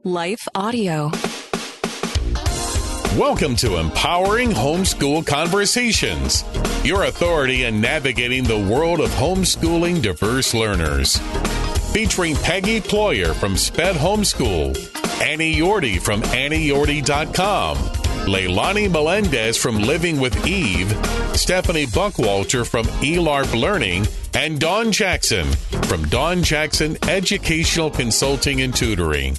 Life Audio. Welcome to Empowering Homeschool Conversations, your authority in navigating the world of homeschooling diverse learners. Featuring Peggy Ployer from SPED Homeschool, Annie Yorty from AnnieYorty.com, Leilani Melendez from Living with Eve, Stephanie Buckwalter from eLARP Learning, and Dawn Jackson from Dawn Jackson Educational Consulting and Tutoring.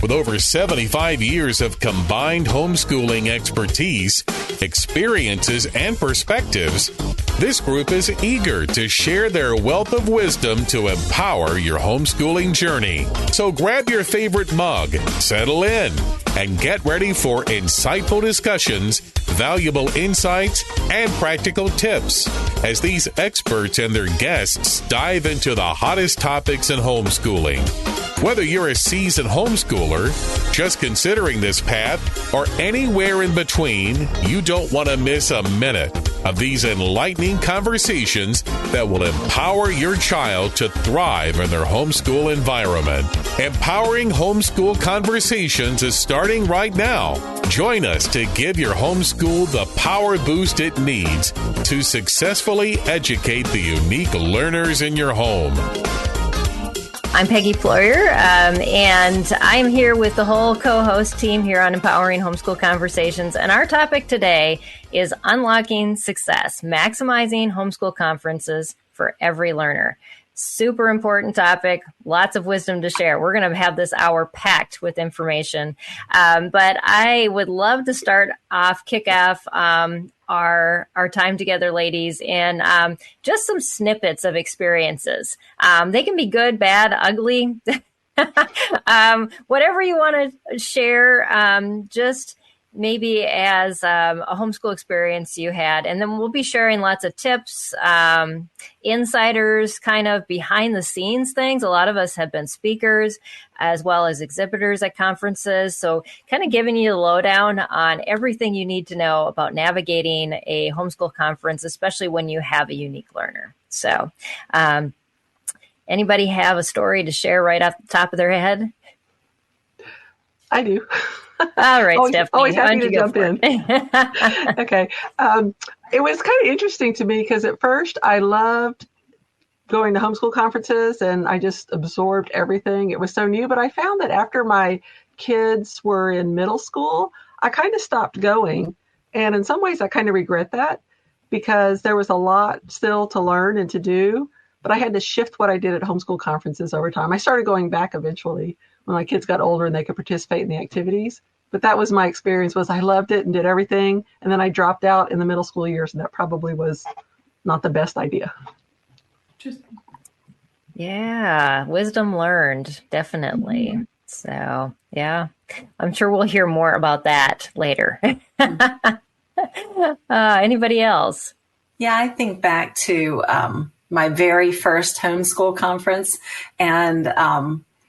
With over 75 years of combined homeschooling expertise, experiences, and perspectives, this group is eager to share their wealth of wisdom to empower your homeschooling journey. So grab your favorite mug, settle in, and get ready for insightful discussions, valuable insights, and practical tips as these experts and their guests dive into the hottest topics in homeschooling. Whether you're a seasoned homeschooler, just considering this path, or anywhere in between, you don't want to miss a minute of these enlightening conversations that will empower your child to thrive in their homeschool environment. Empowering Homeschool Conversations is starting right now. Join us to give your homeschool the power boost it needs to successfully educate the unique learners in your home. I'm Peggy Ployer, and I'm here with the whole co-host team here on Empowering Homeschool Conversations. And our topic today is unlocking success, maximizing homeschool conferences for every learner. Super important topic, lots of wisdom to share. We're going to have this hour packed with information. But I would love to kick off our time together, ladies, and just some snippets of experiences. They can be good, bad, ugly, whatever you want to share, just maybe as a homeschool experience you had. And then we'll be sharing lots of tips, insiders, kind of behind the scenes things. A lot of us have been speakers as well as exhibitors at conferences. So kind of giving you the lowdown on everything you need to know about navigating a homeschool conference, especially when you have a unique learner. So anybody have a story to share right off the top of their head? I do. All right, Stephanie. Always happy to jump in. Okay. It was kind of interesting to me because at first I loved going to homeschool conferences and I just absorbed everything. It was so new, but I found that after my kids were in middle school, I kind of stopped going. And in some ways I kind of regret that because there was a lot still to learn and to do, but I had to shift what I did at homeschool conferences over time. I started going back eventually when my kids got older and they could participate in the activities. But that was my experience, was I loved it and did everything. And then I dropped out in the middle school years, and that probably was not the best idea. Yeah, wisdom learned, definitely. Mm-hmm. So, yeah, I'm sure we'll hear more about that later. Anybody else? Yeah, I think back to my very first homeschool conference, and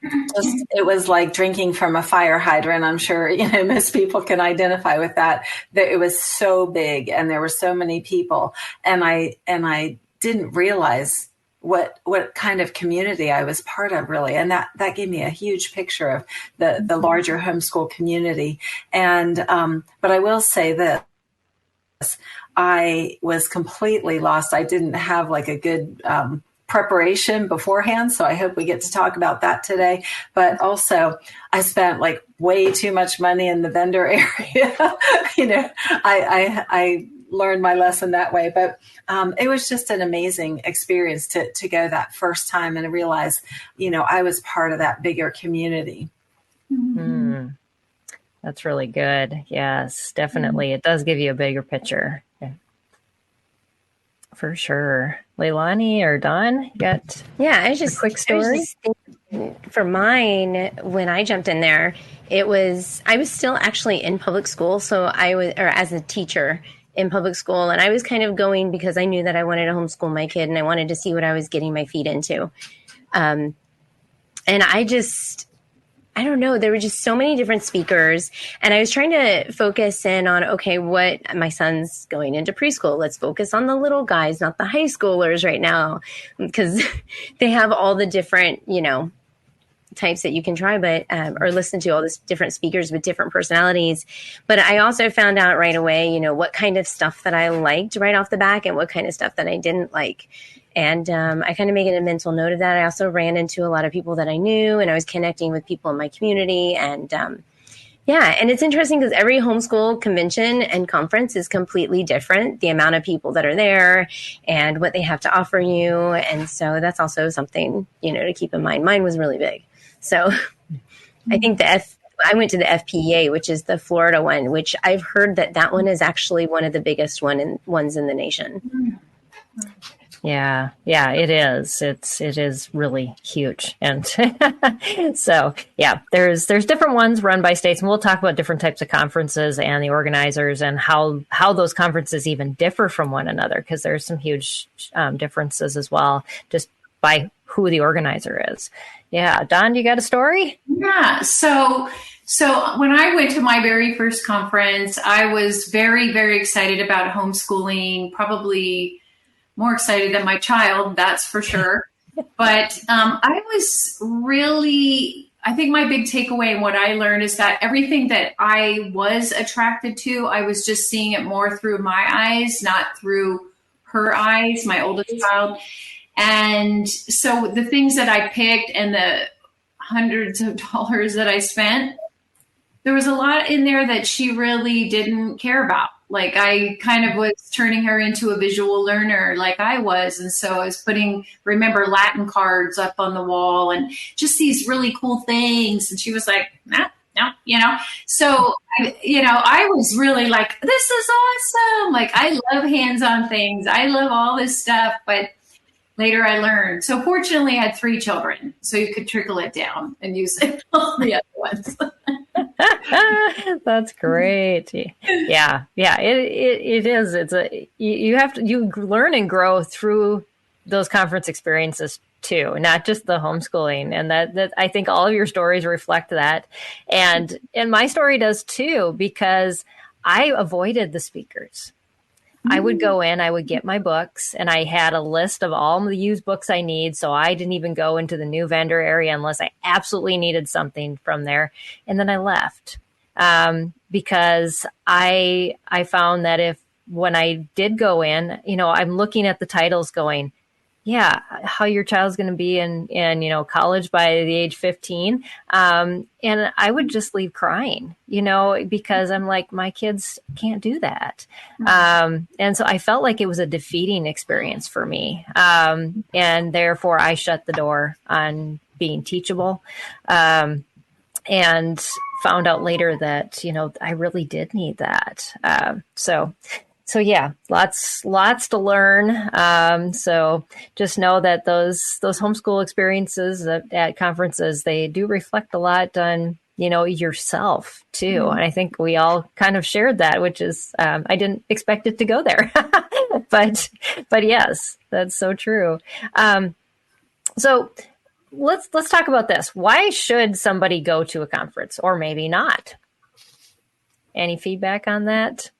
it was like drinking from a fire hydrant. I'm sure, most people can identify with that. That it was so big and there were so many people. And I didn't realize what kind of community I was part of, really. And that gave me a huge picture of the larger homeschool community. And, but I will say this, I was completely lost. I didn't have like a good, preparation beforehand. So I hope we get to talk about that today. But also I spent like way too much money in the vendor area. I learned my lesson that way, but it was just an amazing experience to go that first time and realize, I was part of that bigger community. Mm-hmm. That's really good. Yes, definitely. Mm-hmm. It does give you a bigger picture. Yeah. For sure. Leilani or Dawn, you got I was just a quick story? For mine, when I jumped in there, I was still actually in public school. So as a teacher in public school, and I was kind of going because I knew that I wanted to homeschool my kid and I wanted to see what I was getting my feet into. And I don't know, there were just so many different speakers, and I was trying to focus in on, okay, what my son's going into preschool. Let's focus on the little guys, not the high schoolers right now, because they have all the different, types that you can try, but or listen to all these different speakers with different personalities. But I also found out right away, what kind of stuff that I liked right off the back and what kind of stuff that I didn't like. And I kind of made a mental note of that. I also ran into a lot of people that I knew, and I was connecting with people in my community. And and it's interesting because every homeschool convention and conference is completely different. The amount of people that are there and what they have to offer you. And so that's also something, to keep in mind. Mine was really big. So I think I went to the FPEA, which is the Florida one, which I've heard that one is actually one of the biggest ones in the nation. Yeah, it is. It is really huge. And so, there's different ones run by states, and we'll talk about different types of conferences and the organizers and how those conferences even differ from one another, because there's some huge differences as well, just by who the organizer is. Yeah. Dawn, you got a story? Yeah. So when I went to my very first conference, I was very, very excited about homeschooling, probably more excited than my child, that's for sure. But I think my big takeaway and what I learned is that everything that I was attracted to, I was just seeing it more through my eyes, not through her eyes, my oldest child. And so the things that I picked and the hundreds of dollars that I spent, there was a lot in there that she really didn't care about. Like I kind of was turning her into a visual learner like I was. And so I was remember Latin cards up on the wall and just these really cool things. And she was like, no. So, I was really like, this is awesome. Like I love hands-on things. I love all this stuff. But later I learned. So fortunately I had 3 children, so you could trickle it down and use it on the other ones. That's great. Yeah. It is. You learn and grow through those conference experiences too, not just the homeschooling. And that I think all of your stories reflect that. And my story does too, because I avoided the speakers. I would go in, I would get my books, and I had a list of all the used books I need. So I didn't even go into the new vendor area unless I absolutely needed something from there. And then I left because I found that when I did go in, I'm looking at the titles going, how your child's going to be in college by the age 15. And I would just leave crying, because I'm like, my kids can't do that. And so I felt like it was a defeating experience for me. And therefore I shut the door on being teachable. And found out later that, I really did need that. So yeah, lots to learn. So just know that those homeschool experiences at conferences, they do reflect a lot on, yourself too. Mm-hmm. And I think we all kind of shared that, which is, I didn't expect it to go there, but yes, that's so true. So let's talk about this. Why should somebody go to a conference, or maybe not? Any feedback on that?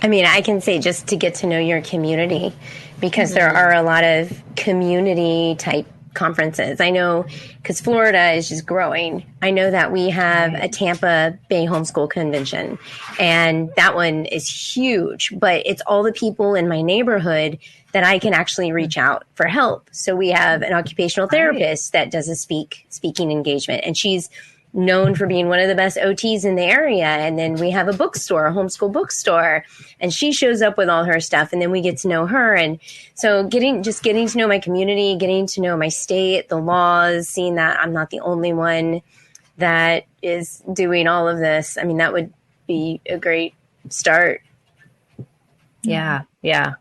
I mean, I can say just to get to know your community, because there are a lot of community type conferences. I know because Florida is just growing. I know that we have a Tampa Bay Homeschool Convention, and that one is huge, but it's all the people in my neighborhood that I can actually reach out for help. So we have an occupational therapist that does a speaking engagement, and she's known for being one of the best OTs in the area. And then we have a bookstore, a homeschool bookstore, and she shows up with all her stuff, and then we get to know her. And so getting to know my community, getting to know my state, the laws, seeing that I'm not the only one that is doing all of this. I mean, that would be a great start. Yeah,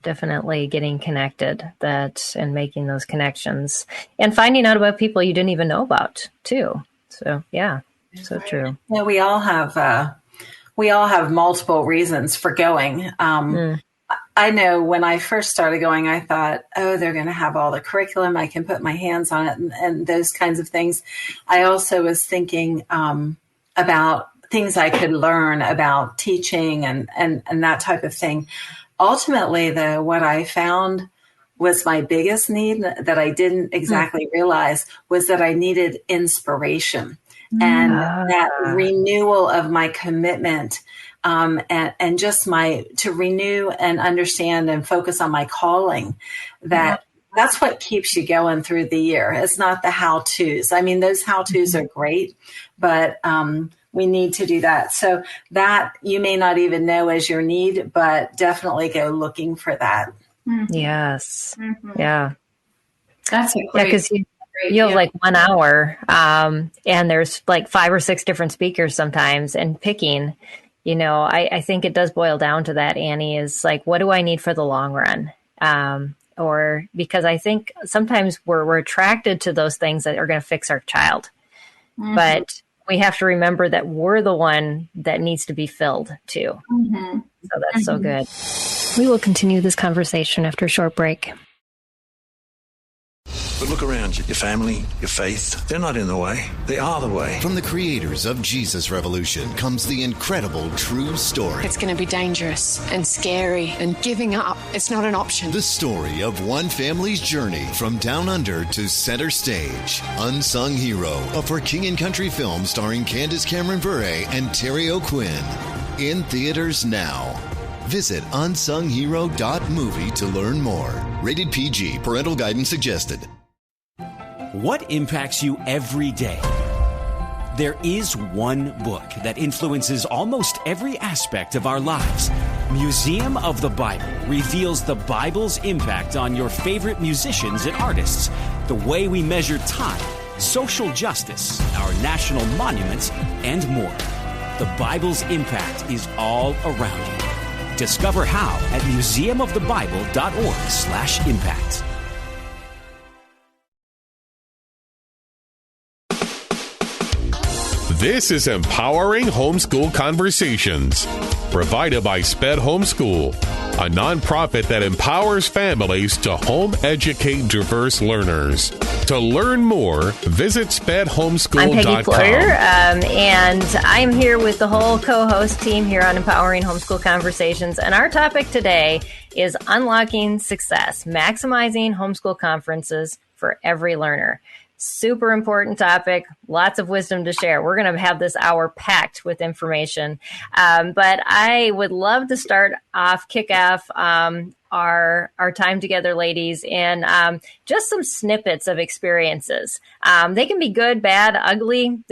definitely getting connected and making those connections and finding out about people you didn't even know about too. So yeah, so true. Yeah, we all have multiple reasons for going. I know when I first started going, I thought, they're going to have all the curriculum. I can put my hands on it and those kinds of things. I also was thinking about things I could learn about teaching and that type of thing. Ultimately, though, what I found was my biggest need that I didn't exactly realize was that I needed inspiration and that renewal of my commitment. And just to renew and understand and focus on my calling, that's what keeps you going through the year. It's not the how-tos. I mean, those how-tos are great, but we need to do that. So that you may not even know as your need, but definitely go looking for that. Yes. Yeah. That's a great. Because you have like 1 hour, and there's like 5 or 6 different speakers sometimes, and picking. I think it does boil down to that, Annie, is like, what do I need for the long run? Or because I think sometimes we're attracted to those things that are going to fix our child. But we have to remember that we're the one that needs to be filled too. So that's so good. We will continue this conversation after a short break. But look around you. Your family, your faith, they're not in the way. They are the way. From the creators of Jesus Revolution comes the incredible true story. It's going to be dangerous and scary, and giving up, it's not an option. The story of one family's journey from down under to center stage. Unsung Hero, a For King and Country film starring Candace Cameron Bure and Terry O'Quinn. In theaters now. Visit unsunghero.movie to learn more. Rated PG. Parental guidance suggested. What impacts you every day? There is one book that influences almost every aspect of our lives. Museum of the Bible reveals the Bible's impact on your favorite musicians and artists, the way we measure time, social justice, our national monuments, and more. The Bible's impact is all around you. Discover how at museumofthebible.org/impact. This is Empowering Homeschool Conversations, provided by SPED Homeschool, a nonprofit that empowers families to home educate diverse learners. To learn more, visit spedhomeschool.com. I'm Peggy Floyer, and I'm here with the whole co-host team here on Empowering Homeschool Conversations. And our topic today is unlocking success, maximizing homeschool conferences for every learner. Super important topic, lots of wisdom to share. We're going to have this hour packed with information. But I would love to kick off our time together, ladies, and just some snippets of experiences. They can be good, bad, ugly,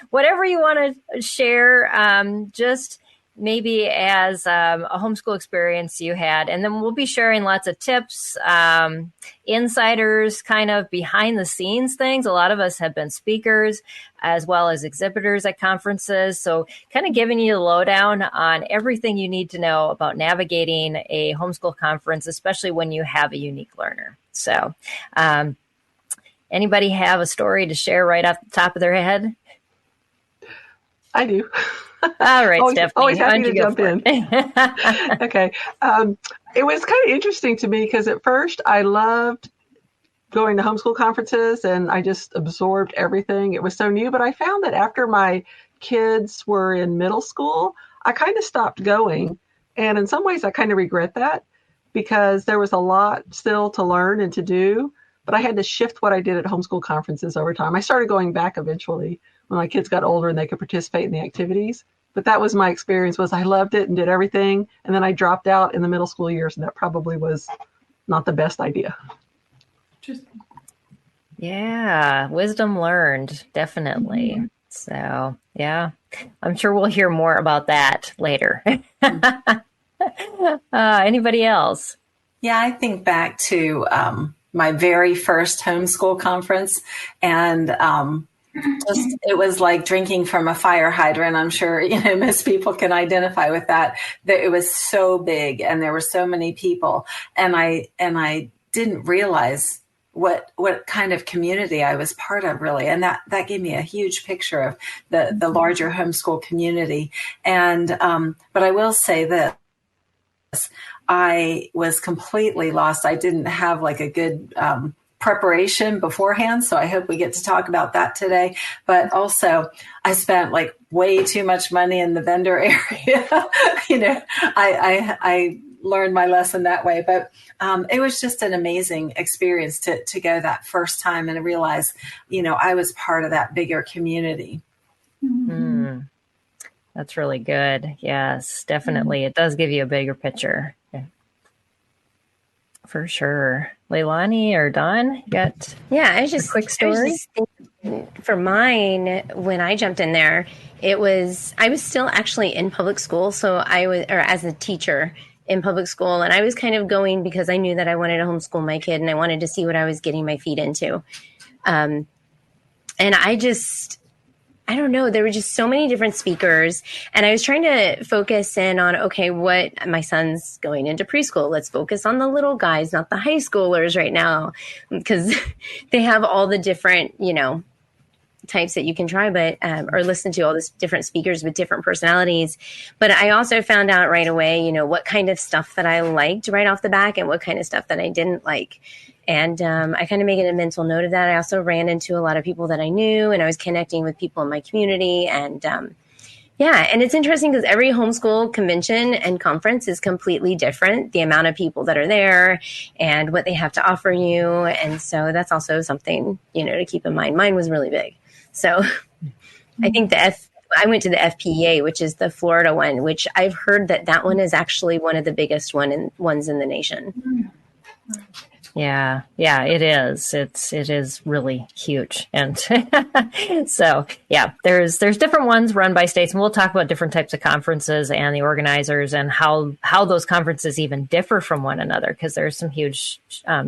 whatever you want to share, just maybe as a homeschool experience you had. And then we'll be sharing lots of tips, insiders, kind of behind the scenes things. A lot of us have been speakers as well as exhibitors at conferences. So kind of giving you the lowdown on everything you need to know about navigating a homeschool conference, especially when you have a unique learner. So anybody have a story to share right off the top of their head? I do. All right, Stephanie. Always happy to jump in. Okay. It was kind of interesting to me because at first I loved going to homeschool conferences and I just absorbed everything. It was so new, but I found that after my kids were in middle school, I kind of stopped going. And in some ways I kind of regret that because there was a lot still to learn and to do, but I had to shift what I did at homeschool conferences over time. I started going back eventually when my kids got older and they could participate in the activities. But that was my experience, was I loved it and did everything. And then I dropped out in the middle school years, and that probably was not the best idea. Yeah, wisdom learned, definitely. Mm-hmm. So, yeah, I'm sure we'll hear more about that later. Anybody else? Yeah, I think back to my very first homeschool conference, and it was like drinking from a fire hydrant. I'm sure, most people can identify with that. It was so big and there were so many people. And I didn't realize what kind of community I was part of, really. And that gave me a huge picture of the larger homeschool community. And, but I will say this, I was completely lost. I didn't have like a good, preparation beforehand. So I hope we get to talk about that today. But also I spent like way too much money in the vendor area. I learned my lesson that way. But it was just an amazing experience to go that first time and realize, I was part of that bigger community. Mm-hmm. That's really good. Yes, definitely. It does give you a bigger picture. Yeah. For sure. Leilani or Dawn, you got I was just a quick story? For mine, when I jumped in there, I was still actually in public school. So as a teacher in public school, and I was kind of going because I knew that I wanted to homeschool my kid and I wanted to see what I was getting my feet into. And I don't know, there were just so many different speakers, and I was trying to focus in on, okay, what my son's going into preschool. Let's focus on the little guys, not the high schoolers right now, because they have all the different, types that you can try, but, or listen to all these different speakers with different personalities. But I also found out right away, what kind of stuff that I liked right off the back and what kind of stuff that I didn't like. And I kind of made a mental note of that. I also ran into a lot of people that I knew, and I was connecting with people in my community. And and it's interesting because every homeschool convention and conference is completely different, the amount of people that are there and what they have to offer you. And so that's also something, to keep in mind. Mine was really big. So I think I went to the FPEA, which is the Florida one, which I've heard that one is actually one of the biggest ones in the nation. Yeah, it is. It is really huge. And so, there's different ones run by states, and we'll talk about different types of conferences and the organizers and how those conferences even differ from one another, because there's some huge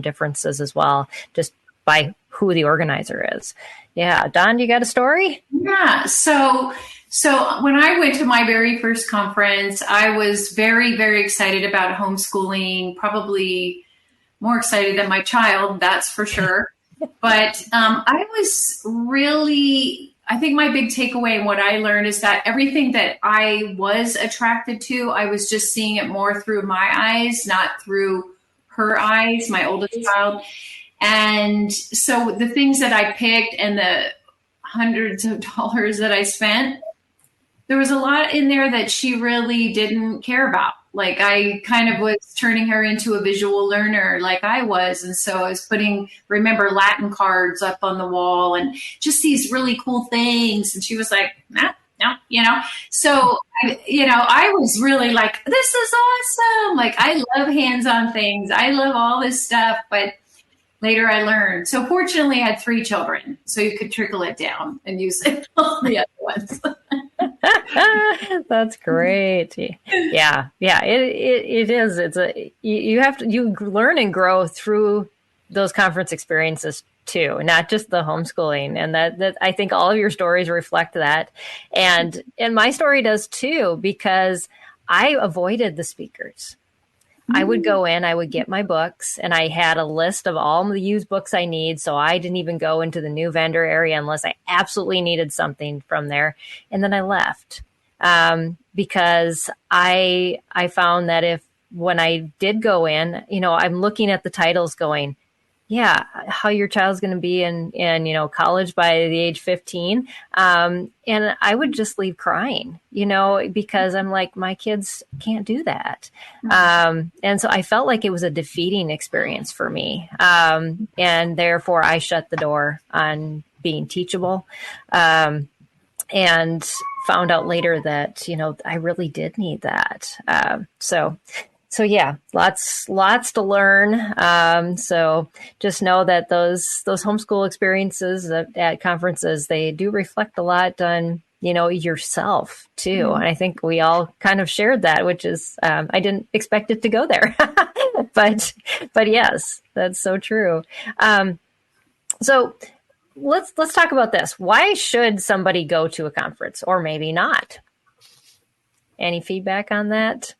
differences as well, just by who the organizer is. Yeah. Dawn, you got a story? Yeah. So when I went to my very first conference, I was very, very excited about homeschooling, probably more excited than my child, that's for sure. But I think my big takeaway and what I learned is that everything that I was attracted to, I was just seeing it more through my eyes, not through her eyes, my oldest child. And so the things that I picked and the hundreds of dollars that I spent, there was a lot in there that she really didn't care about. Like I kind of was turning her into a visual learner like I was. And so I was remember Latin cards up on the wall and just these really cool things. And she was like, no. So, I was really like, this is awesome. Like I love hands-on things. I love all this stuff. But later I learned. So fortunately I had 3 children, so you could trickle it down and use it on the other ones. That's great. Yeah. It is. You learn and grow through those conference experiences too, not just the homeschooling. And that I think all of your stories reflect that. And my story does too, because I avoided the speakers. I would go in, I would get my books, and I had a list of all the used books I need. So I didn't even go into the new vendor area unless I absolutely needed something from there. And then I left because I found that when I did go in, I'm looking at the titles going, how your child's going to be in college by the age 15. And I would just leave crying, because I'm like, my kids can't do that. And so I felt like it was a defeating experience for me. And therefore I shut the door on being teachable. And found out later that, I really did need that. So yeah, lots to learn. So just know that those homeschool experiences at conferences, they do reflect a lot on, yourself too. Mm-hmm. And I think we all kind of shared that, which is, I didn't expect it to go there, but yes, that's so true. So let's talk about this. Why should somebody go to a conference, or maybe not? Any feedback on that?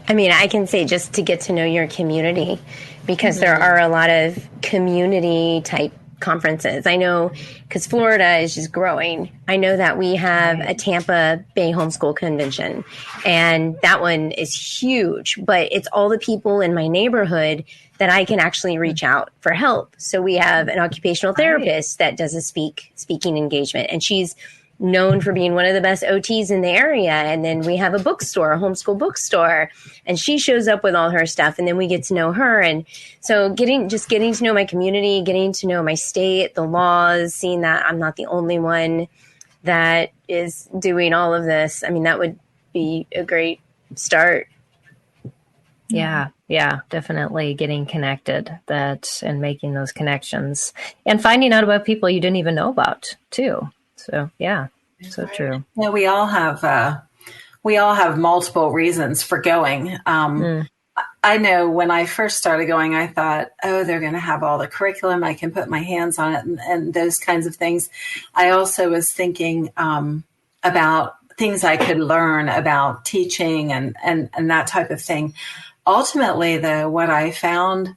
I mean, I can say just to get to know your community, because there are a lot of community type conferences. I know because Florida is just growing. I know that we have a Tampa Bay Homeschool Convention, and that one is huge, but it's all the people in my neighborhood that I can actually reach out for help. So we have an occupational therapist that does a speaking engagement, and she's known for being one of the best OTs in the area. And then we have a bookstore, a homeschool bookstore, and she shows up with all her stuff, and then we get to know her. And so getting to know my community, getting to know my state, the laws, seeing that I'm not the only one that is doing all of this. I mean, that would be a great start. Yeah, definitely getting connected and making those connections and finding out about people you didn't even know about too. So yeah, so true. Yeah, we all have multiple reasons for going. I know when I first started going, I thought, oh, they're going to have all the curriculum. I can put my hands on it and those kinds of things. I also was thinking about things I could learn about teaching and that type of thing. Ultimately, though, what I found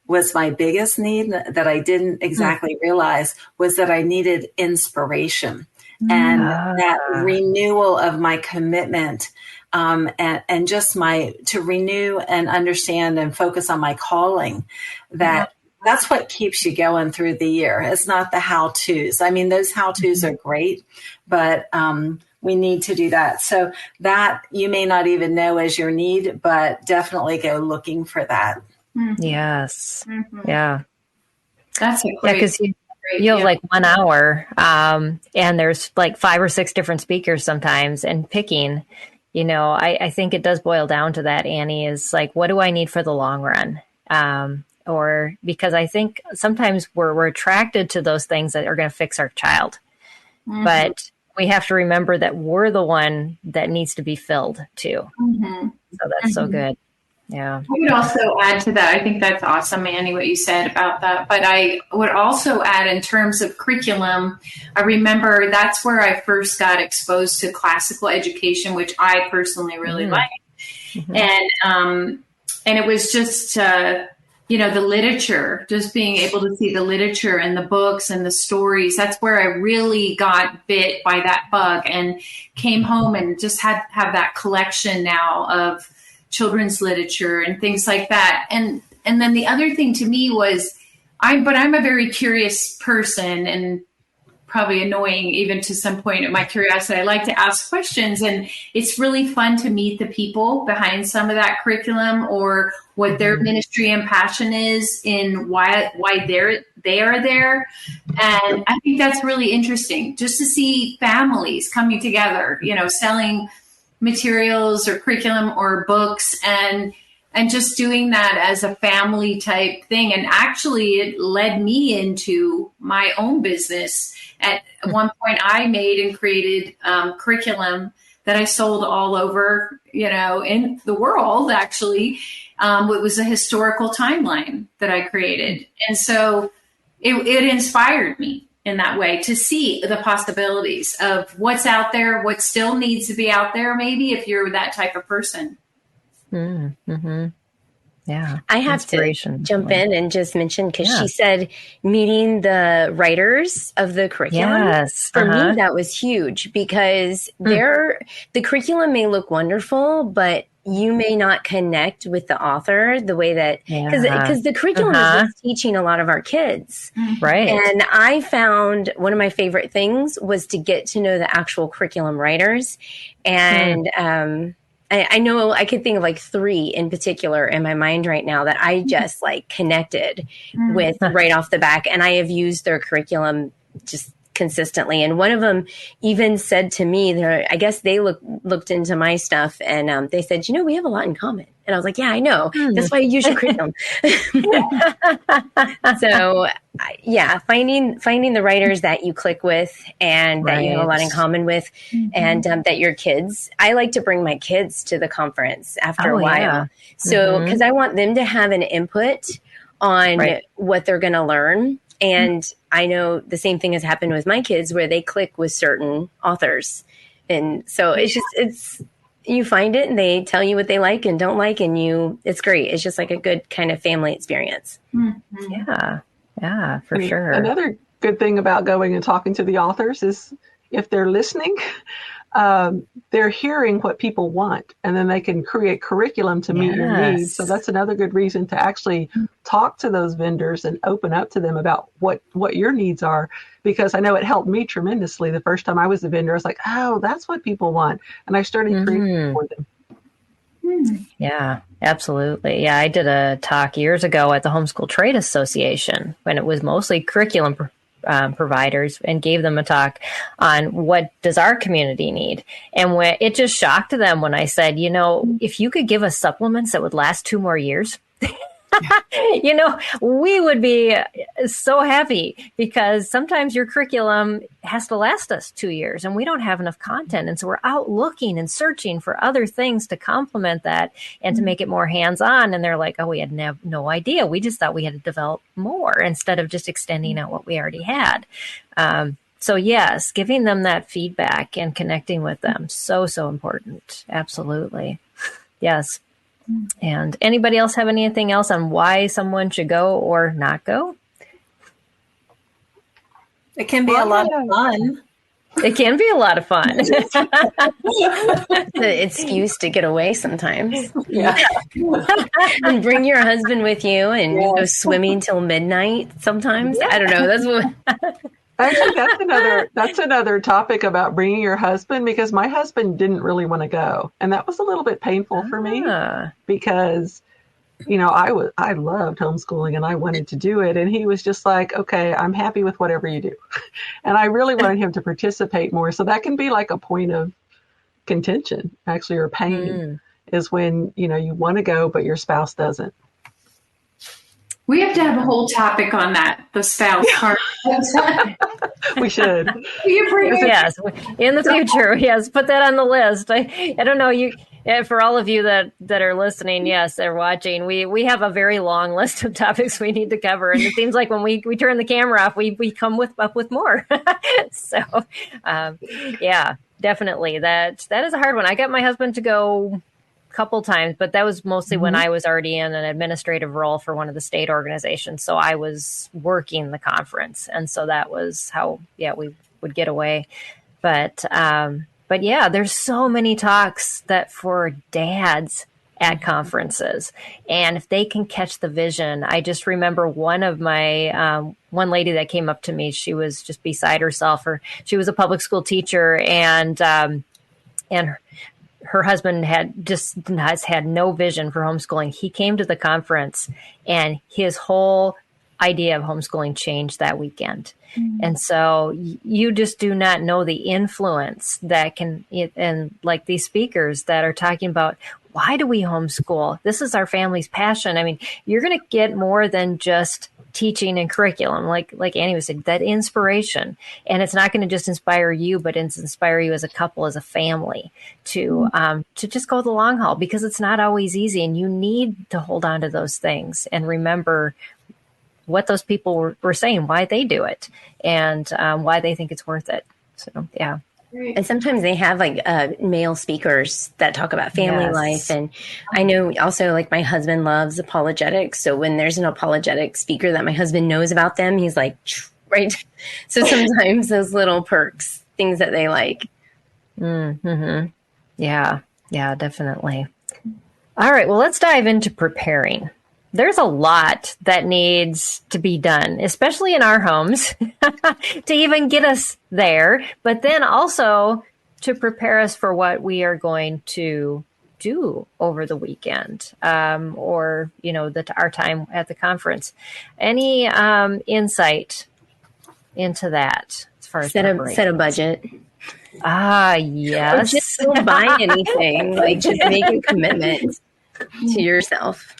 was my biggest need that I didn't exactly realize was that I needed inspiration and that renewal of my commitment and just to renew and understand and focus on my calling. That's what keeps you going through the year. It's not the how-tos. I mean, those how-tos are great, but we need to do that. So that you may not even know as your need, but definitely go looking for that. Yes. Yeah. That's a great. Because you have like 1 hour and there's like 5 or 6 different speakers sometimes, and picking, I think it does boil down to that, Annie, is like, what do I need for the long run? Or because I think sometimes we're attracted to those things that are going to fix our child, but we have to remember that we're the one that needs to be filled too. So that's so good. Yeah. I would also add to that. I think that's awesome, Annie, what you said about that. But I would also add, in terms of curriculum, I remember that's where I first got exposed to classical education, which I personally really like. And it was just, the literature, just being able to see the literature and the books and the stories. That's where I really got bit by that bug and came home and just have that collection now of children's literature and things like that. And then the other thing to me was, I'm a very curious person, and probably annoying even to some point of my curiosity. I like to ask questions, and it's really fun to meet the people behind some of that curriculum, or what their ministry and passion is in why they are there. And I think that's really interesting, just to see families coming together, selling materials or curriculum or books, and just doing that as a family type thing. And actually it led me into my own business. At one point I made and created curriculum that I sold all over, in the world, actually. It was a historical timeline that I created. And so it inspired me in that way to see the possibilities of what's out there, what still needs to be out there, maybe, if you're that type of person. Yeah. I have to jump in and just mention, because she said meeting the writers of the curriculum. Yes. For me, that was huge, because the curriculum may look wonderful, but you may not connect with the author the way that, because the curriculum is just teaching a lot of our kids. Right. And I found one of my favorite things was to get to know the actual curriculum writers. And I know I could think of like 3 in particular in my mind right now that I just like connected with right off the back. And I have used their curriculum just consistently. And one of them even said to me, I guess they looked into my stuff, and they said, we have a lot in common. And I was like, yeah, I know. That's why I use your curriculum. So finding the writers that you click with and that you have a lot in common with, and that your kids, I like to bring my kids to the conference after a while. Yeah. So, because I want them to have an input on what they're going to learn. And I know the same thing has happened with my kids, where they click with certain authors. And so it's you find it and they tell you what they like and don't like, and it's great. It's just like a good kind of family experience. Yeah, for sure. Another good thing about going and talking to the authors is, if they're listening, they're hearing what people want, and then they can create curriculum to meet your needs. So that's another good reason to actually talk to those vendors and open up to them about what your needs are, because I know it helped me tremendously. The first time I was a vendor, I was like, oh, that's what people want. And I started creating for them. Yeah, absolutely. Yeah, I did a talk years ago at the Homeschool Trade Association when it was mostly curriculum providers, and gave them a talk on what does our community need. And when it just shocked them when I said, if you could give us supplements that would last 2 more years, we would be so happy, because sometimes your curriculum has to last us 2 years and we don't have enough content. And so we're out looking and searching for other things to complement that and to make it more hands-on. And they're like, oh, we had no idea. We just thought we had to develop more instead of just extending out what we already had. So yes, giving them that feedback and connecting with them. So important. Absolutely. Yes. And anybody else have anything else on why someone should go or not go? It can be a lot of fun. It can be a lot of fun. The excuse to get away sometimes. Yeah. And bring your husband with you and go swimming till midnight sometimes. Yeah. I don't know. That's what... Actually, that's another topic about bringing your husband, because my husband didn't really want to go. And that was a little bit painful for me, because, I loved homeschooling and I wanted to do it. And he was just like, okay, I'm happy with whatever you do. And I really wanted him to participate more. So that can be like a point of contention, actually, or pain, is when, you want to go, but your spouse doesn't. We have to have a whole topic on that, the spouse part. We should. Yes, in the future. Yes, put that on the list. I don't know, for all of you that are listening, yes, they're watching. We have a very long list of topics we need to cover, and it seems like when we turn the camera off, we come up with more. So, yeah, definitely that is a hard one. I got my husband to go couple times, but that was mostly when I was already in an administrative role for one of the state organizations. So I was working the conference. And so that was how, we would get away. But yeah, there's so many talks that for dads at conferences. And if they can catch the vision, I just remember one of my, one lady that came up to me, she was just beside herself, or she was a public school teacher, and her husband has had no vision for homeschooling. He came to the conference and his whole idea of homeschooling changed that weekend. And so you just do not know the influence that can, and like these speakers that are talking about, why do we homeschool? This is our family's passion. I mean, you're going to get more than just teaching and curriculum, like Annie was saying, that inspiration. And it's not going to just inspire you, but it's inspire you as a couple, as a family, to just go the long haul, because it's not always easy, and you need to hold on to those things and remember what those people were saying, why they do it, and why they think it's worth it. So, yeah. And sometimes they have male speakers that talk about family life. And I know also my husband loves apologetics. So when there's an apologetic speaker that my husband knows about them, he's like, right. So sometimes those little perks, things that they like. Mm-hmm. Yeah, definitely. All right. Well, let's dive into preparing. There's a lot that needs to be done, especially in our homes, to even get us there, but then also to prepare us for what we are going to do over the weekend, or, our time at the conference. Any insight into that as far as set a budget? Yes. Or just don't buy anything. Just make a commitment to yourself.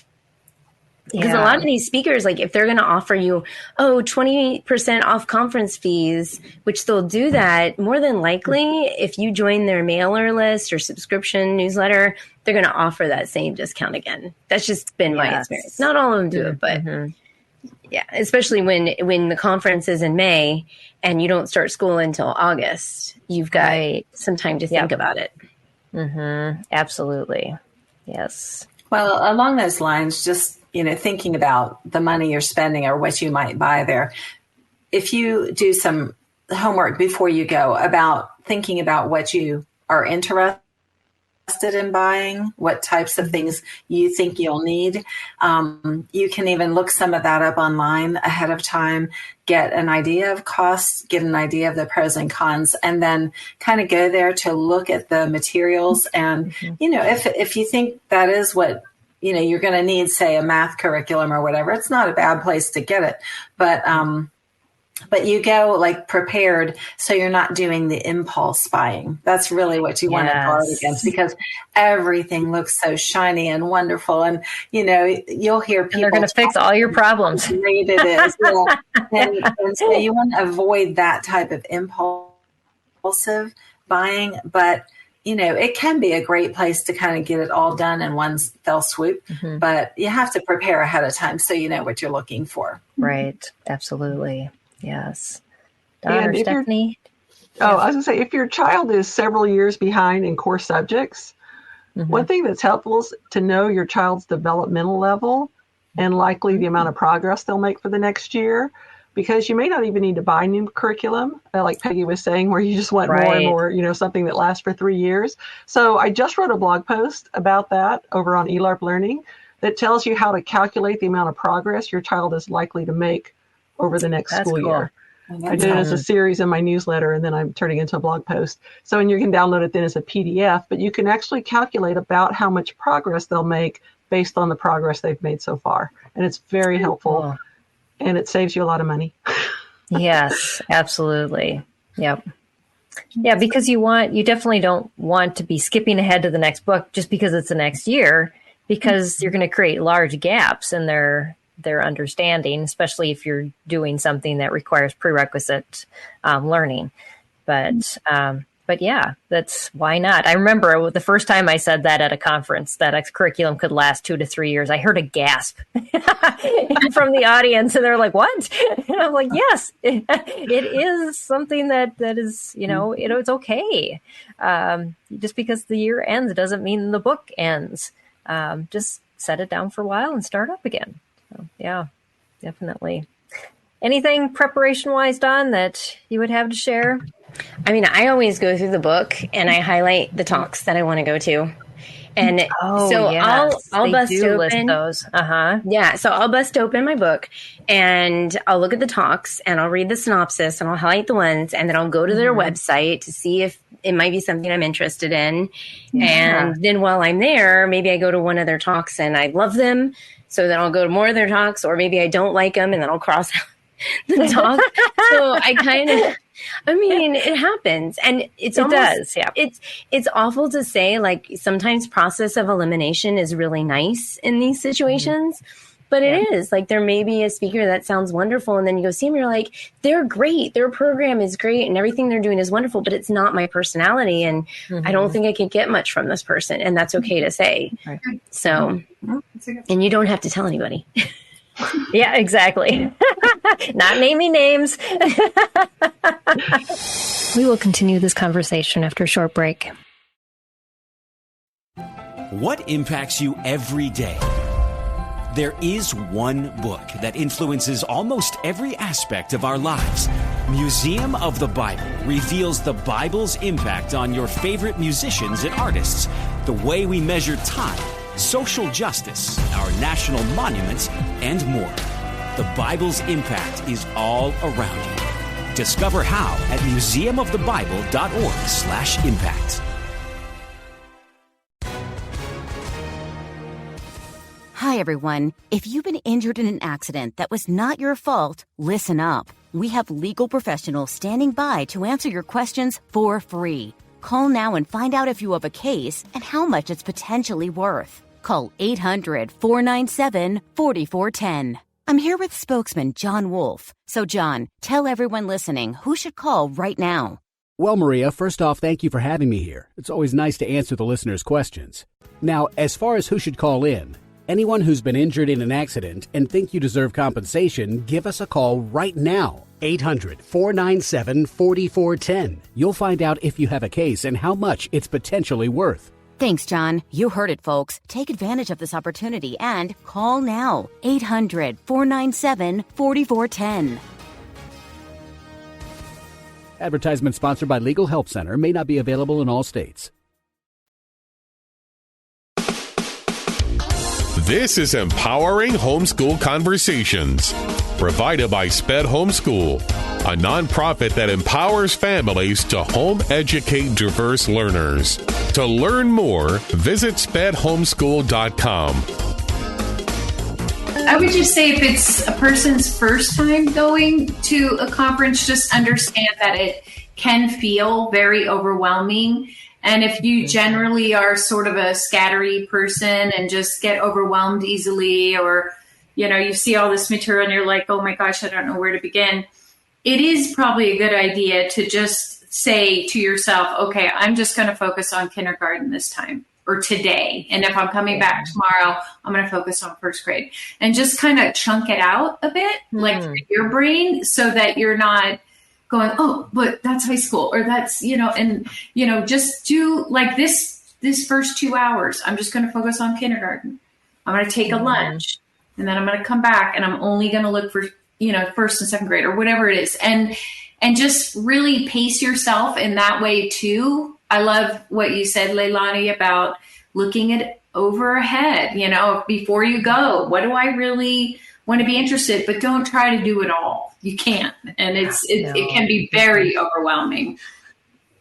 Because a lot of these speakers, if they're going to offer you, 20% off conference fees, which they'll do that, more than likely, if you join their mailer list or subscription newsletter, they're going to offer that same discount again. That's just been my experience. Not all of them do it, but yeah, especially when the conference is in May and you don't start school until August, you've got some time to think about it. Absolutely. Yes. Well, along those lines, just thinking about the money you're spending or what you might buy there. If you do some homework before you go about thinking about what you are interested in buying, what types of things you think you'll need. You can even look some of that up online ahead of time, get an idea of costs, get an idea of the pros and cons, and then kind of go there to look at the materials. And, if you think that is what, you're going to need, say, a math curriculum or whatever, it's not a bad place to get it. But you go like prepared, so you're not doing the impulse buying. That's really what you want to guard against, because everything looks so shiny and wonderful. And, you'll hear people. And they're going to fix all your problems. How great it is. And so you want to avoid that type of impulsive buying. But, it can be a great place to kind of get it all done in one fell swoop. Mm-hmm. But you have to prepare ahead of time so you know what you're looking for. Right. Absolutely. Yes. Don or Stephanie? I was going to say, if your child is several years behind in core subjects, one thing that's helpful is to know your child's developmental level and likely the amount of progress they'll make for the next year, because you may not even need to buy new curriculum, like Peggy was saying, where you just want more and more, something that lasts for 3 years. So I just wrote a blog post about that over on eLARP Learning that tells you how to calculate the amount of progress your child is likely to make over the next school year. I did it as a series in my newsletter, and then I'm turning it into a blog post. So, and you can download it then as a PDF, but you can actually calculate about how much progress they'll make based on the progress they've made so far. And it's very helpful, and it saves you a lot of money. Yes, absolutely. Yep. Yeah, because you definitely don't want to be skipping ahead to the next book just because it's the next year, because you're going to create large gaps in their understanding, especially if you're doing something that requires prerequisite learning. But yeah, that's why not. I remember the first time I said that at a conference, that a curriculum could last 2 to 3 years. I heard a gasp from the audience, and they're like, "What?" And I'm like, "Yes, it is something that is, it's okay. Just because the year ends doesn't mean the book ends. Just set it down for a while and start up again." So, yeah, definitely. Anything preparation-wise, Dawn, that you would have to share? I mean, I always go through the book and I highlight the talks that I want to go to. And I'll bust open those. Yeah. So I'll bust open my book and I'll look at the talks and I'll read the synopsis and I'll highlight the ones, and then I'll go to their website to see if it might be something I'm interested in. Yeah. And then while I'm there, maybe I go to one of their talks and I love them. So then I'll go to more of their talks, or maybe I don't like them and then I'll cross out the talk. So it happens. And it's awful to say, like, sometimes process of elimination is really nice in these situations, but it is like, there may be a speaker that sounds wonderful. And then you go see them, you're like, they're great. Their program is great and everything they're doing is wonderful, but it's not my personality. And I don't think I can get much from this person. And that's okay to say. Right. So, and you don't have to tell anybody. Yeah, exactly. Not naming names. We will continue this conversation after a short break. What impacts you every day? There is one book that influences almost every aspect of our lives. Museum of the Bible reveals the Bible's impact on your favorite musicians and artists, the way we measure time, social justice, our national monuments, and more. The Bible's impact is all around you. Discover how at museumofthebible.org/impact. Hi, everyone. If you've been injured in an accident that was not your fault, listen up. We have legal professionals standing by to answer your questions for free. Call now and find out if you have a case and how much it's potentially worth. Call 800-497-4410. I'm here with spokesman John Wolf. So, John, tell everyone listening who should call right now. Well, Maria, first off, thank you for having me here. It's always nice to answer the listeners' questions. Now, as far as who should call in, anyone who's been injured in an accident and think you deserve compensation, give us a call right now. 800-497-4410. You'll find out if you have a case and how much it's potentially worth. Thanks, John. You heard it, folks. Take advantage of this opportunity and call now. 800-497-4410. Advertisement sponsored by Legal Help Center, may not be available in all states. This is Empowering Homeschool Conversations, provided by SPED Homeschool, a nonprofit that empowers families to home educate diverse learners. To learn more, visit spedhomeschool.com. I would just say if it's a person's first time going to a conference, just understand that it can feel very overwhelming. And if you generally are sort of a scattery person and just get overwhelmed easily, or, you see all this material and you're like, oh my gosh, I don't know where to begin. It is probably a good idea to just say to yourself, okay, I'm just going to focus on kindergarten this time or today. And if I'm coming back tomorrow, I'm going to focus on first grade, and just kind of chunk it out a bit, like for your brain, so that you're not going, oh, but that's high school, or that's, just do like this first 2 hours. I'm just going to focus on kindergarten. I'm going to take a lunch, and then I'm going to come back, and I'm only going to look for, first and second grade or whatever it is. And just really pace yourself in that way too. I love what you said, Leilani, about looking at over ahead, before you go. What do I really want to be interested? But don't try to do it all. You can't. And it can be very overwhelming.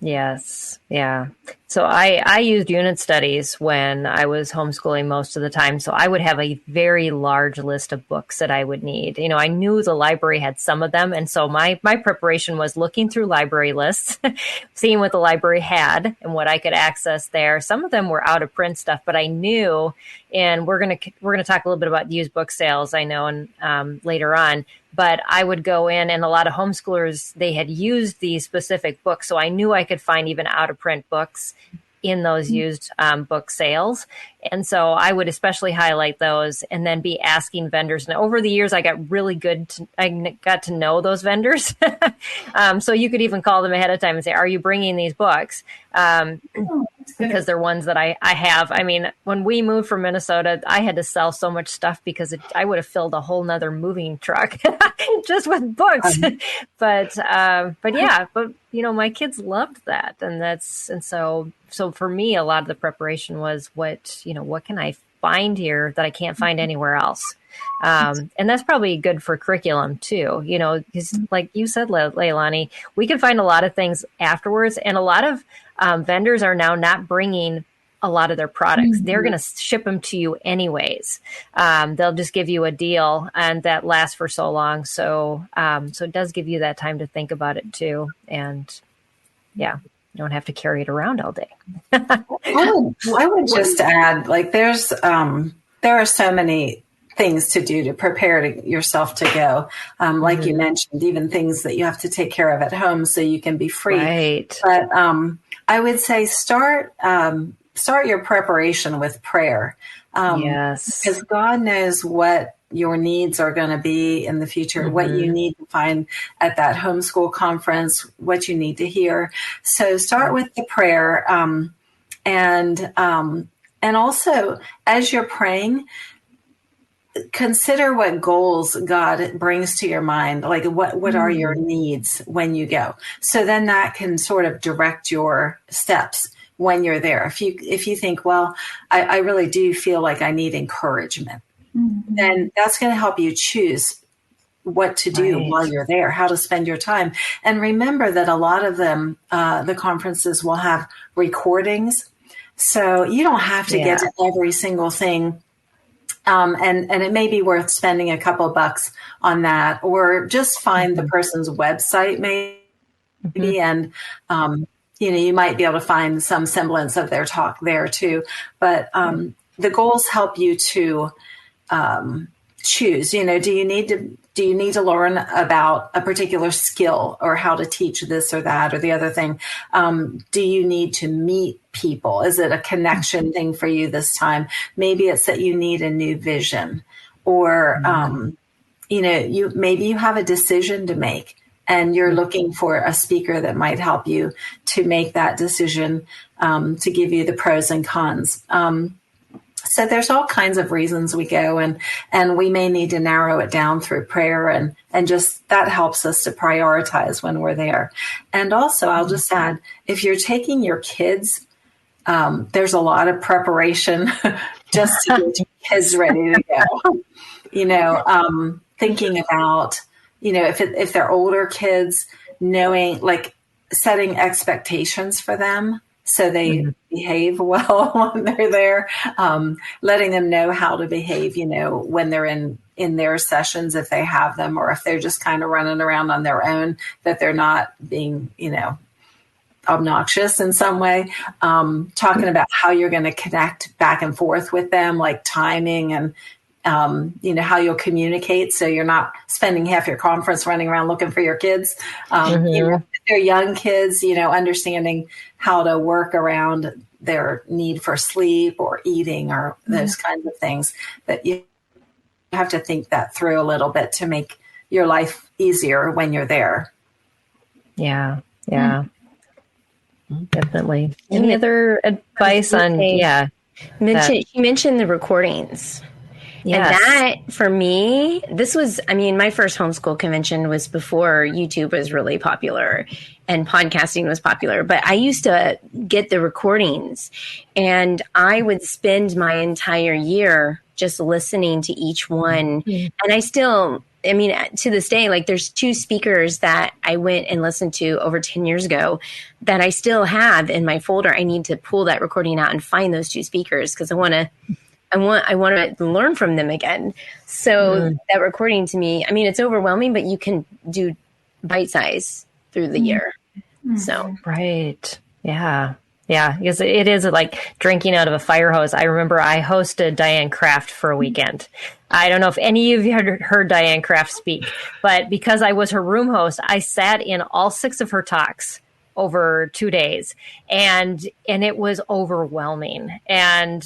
Yes. Yeah. So I used unit studies when I was homeschooling most of the time. So I would have a very large list of books that I would need. I knew the library had some of them. And so my preparation was looking through library lists, seeing what the library had and what I could access there. Some of them were out of print stuff, but I knew, and we're going to talk a little bit about used book sales, I know, and later on. But I would go in, and a lot of homeschoolers, they had used these specific books. So I knew I could find even out of print books in those used book sales. And so I would especially highlight those, and then be asking vendors. And over the years, I got really good. I got to know those vendors. So you could even call them ahead of time and say, are you bringing these books? Because they're ones that I have. I mean, when we moved from Minnesota, I had to sell so much stuff because I would have filled a whole nother moving truck just with books. But my kids loved that. And so for me, a lot of the preparation was what can I find here that I can't find anywhere else? And that's probably good for curriculum too, because like you said, Leilani, we can find a lot of things afterwards, and a lot of vendors are now not bringing a lot of their products. Mm-hmm. They're going to ship them to you anyways. They'll just give you a deal, and that lasts for so long. So it does give you that time to think about it too. And you don't have to carry it around all day. I would just add, like, there are so many things to do to prepare yourself to go. Like you mentioned, even things that you have to take care of at home so you can be free. Right. But I would say start your preparation with prayer. Yes. Because God knows what your needs are going to be in the future, what you need to find at that homeschool conference, what you need to hear. So start with the prayer. And also, as you're praying, consider what goals God brings to your mind. Like what are your needs when you go? So then that can sort of direct your steps when you're there. If you think, well, I really do feel like I need encouragement, then that's going to help you choose what to do while you're there, how to spend your time. And remember that a lot of them, the conferences will have recordings. So you don't have to get to every single thing. And it may be worth spending a couple bucks on that, or just find the person's website maybe. And, you might be able to find some semblance of their talk there too. But the goals help you to choose. Do you need to learn about a particular skill or how to teach this or that or the other thing? Do you need to meet people? Is it a connection thing for you this time? Maybe it's that you need a new vision, or maybe you have a decision to make, and you're looking for a speaker that might help you to make that decision, to give you the pros and cons. So there's all kinds of reasons we go, and we may need to narrow it down through prayer, and just that helps us to prioritize when we're there. And also, I'll just add, if you're taking your kids, there's a lot of preparation just to get your kids ready to go. Thinking about, if they're older kids, knowing, like, setting expectations for them so they behave well when they're there, letting them know how to behave, when they're in their sessions, if they have them, or if they're just kind of running around on their own, that they're not being, obnoxious in some way. Talking about how you're going to connect back and forth with them, like timing and, how you'll communicate. So you're not spending half your conference running around looking for your kids. If they're young kids, understanding how to work around their need for sleep or eating or those kinds of things, that you have to think that through a little bit to make your life easier when you're there. Yeah. Yeah. Definitely. Any other advice on, She mentioned the recordings. Yes. And that, for me, my first homeschool convention was before YouTube was really popular and podcasting was popular. But I used to get the recordings, and I would spend my entire year just listening to each one. And I still, to this day, like, there's 2 speakers that I went and listened to over 10 years ago that I still have in my folder. I need to pull that recording out and find those 2 speakers because I want to learn from them again. So that recording, to me, it's overwhelming, but you can do bite size through the year. So, right. Yeah. Yeah. Because it is like drinking out of a fire hose. I remember I hosted Diane Kraft for a weekend. I don't know if any of you had heard Diane Kraft speak, but because I was her room host, I sat in all 6 of her talks over 2 days, and it was overwhelming. And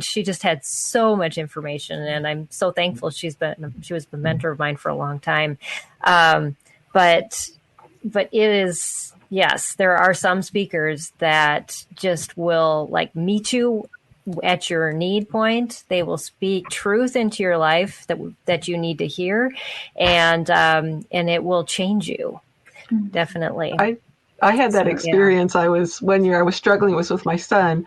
she just had so much information, and I'm so thankful she was the mentor of mine for a long time. But it is, yes, there are some speakers that just will, like, meet you at your need point. They will speak truth into your life that you need to hear, and it will change you. Definitely. I had that experience. One year I was struggling with my son,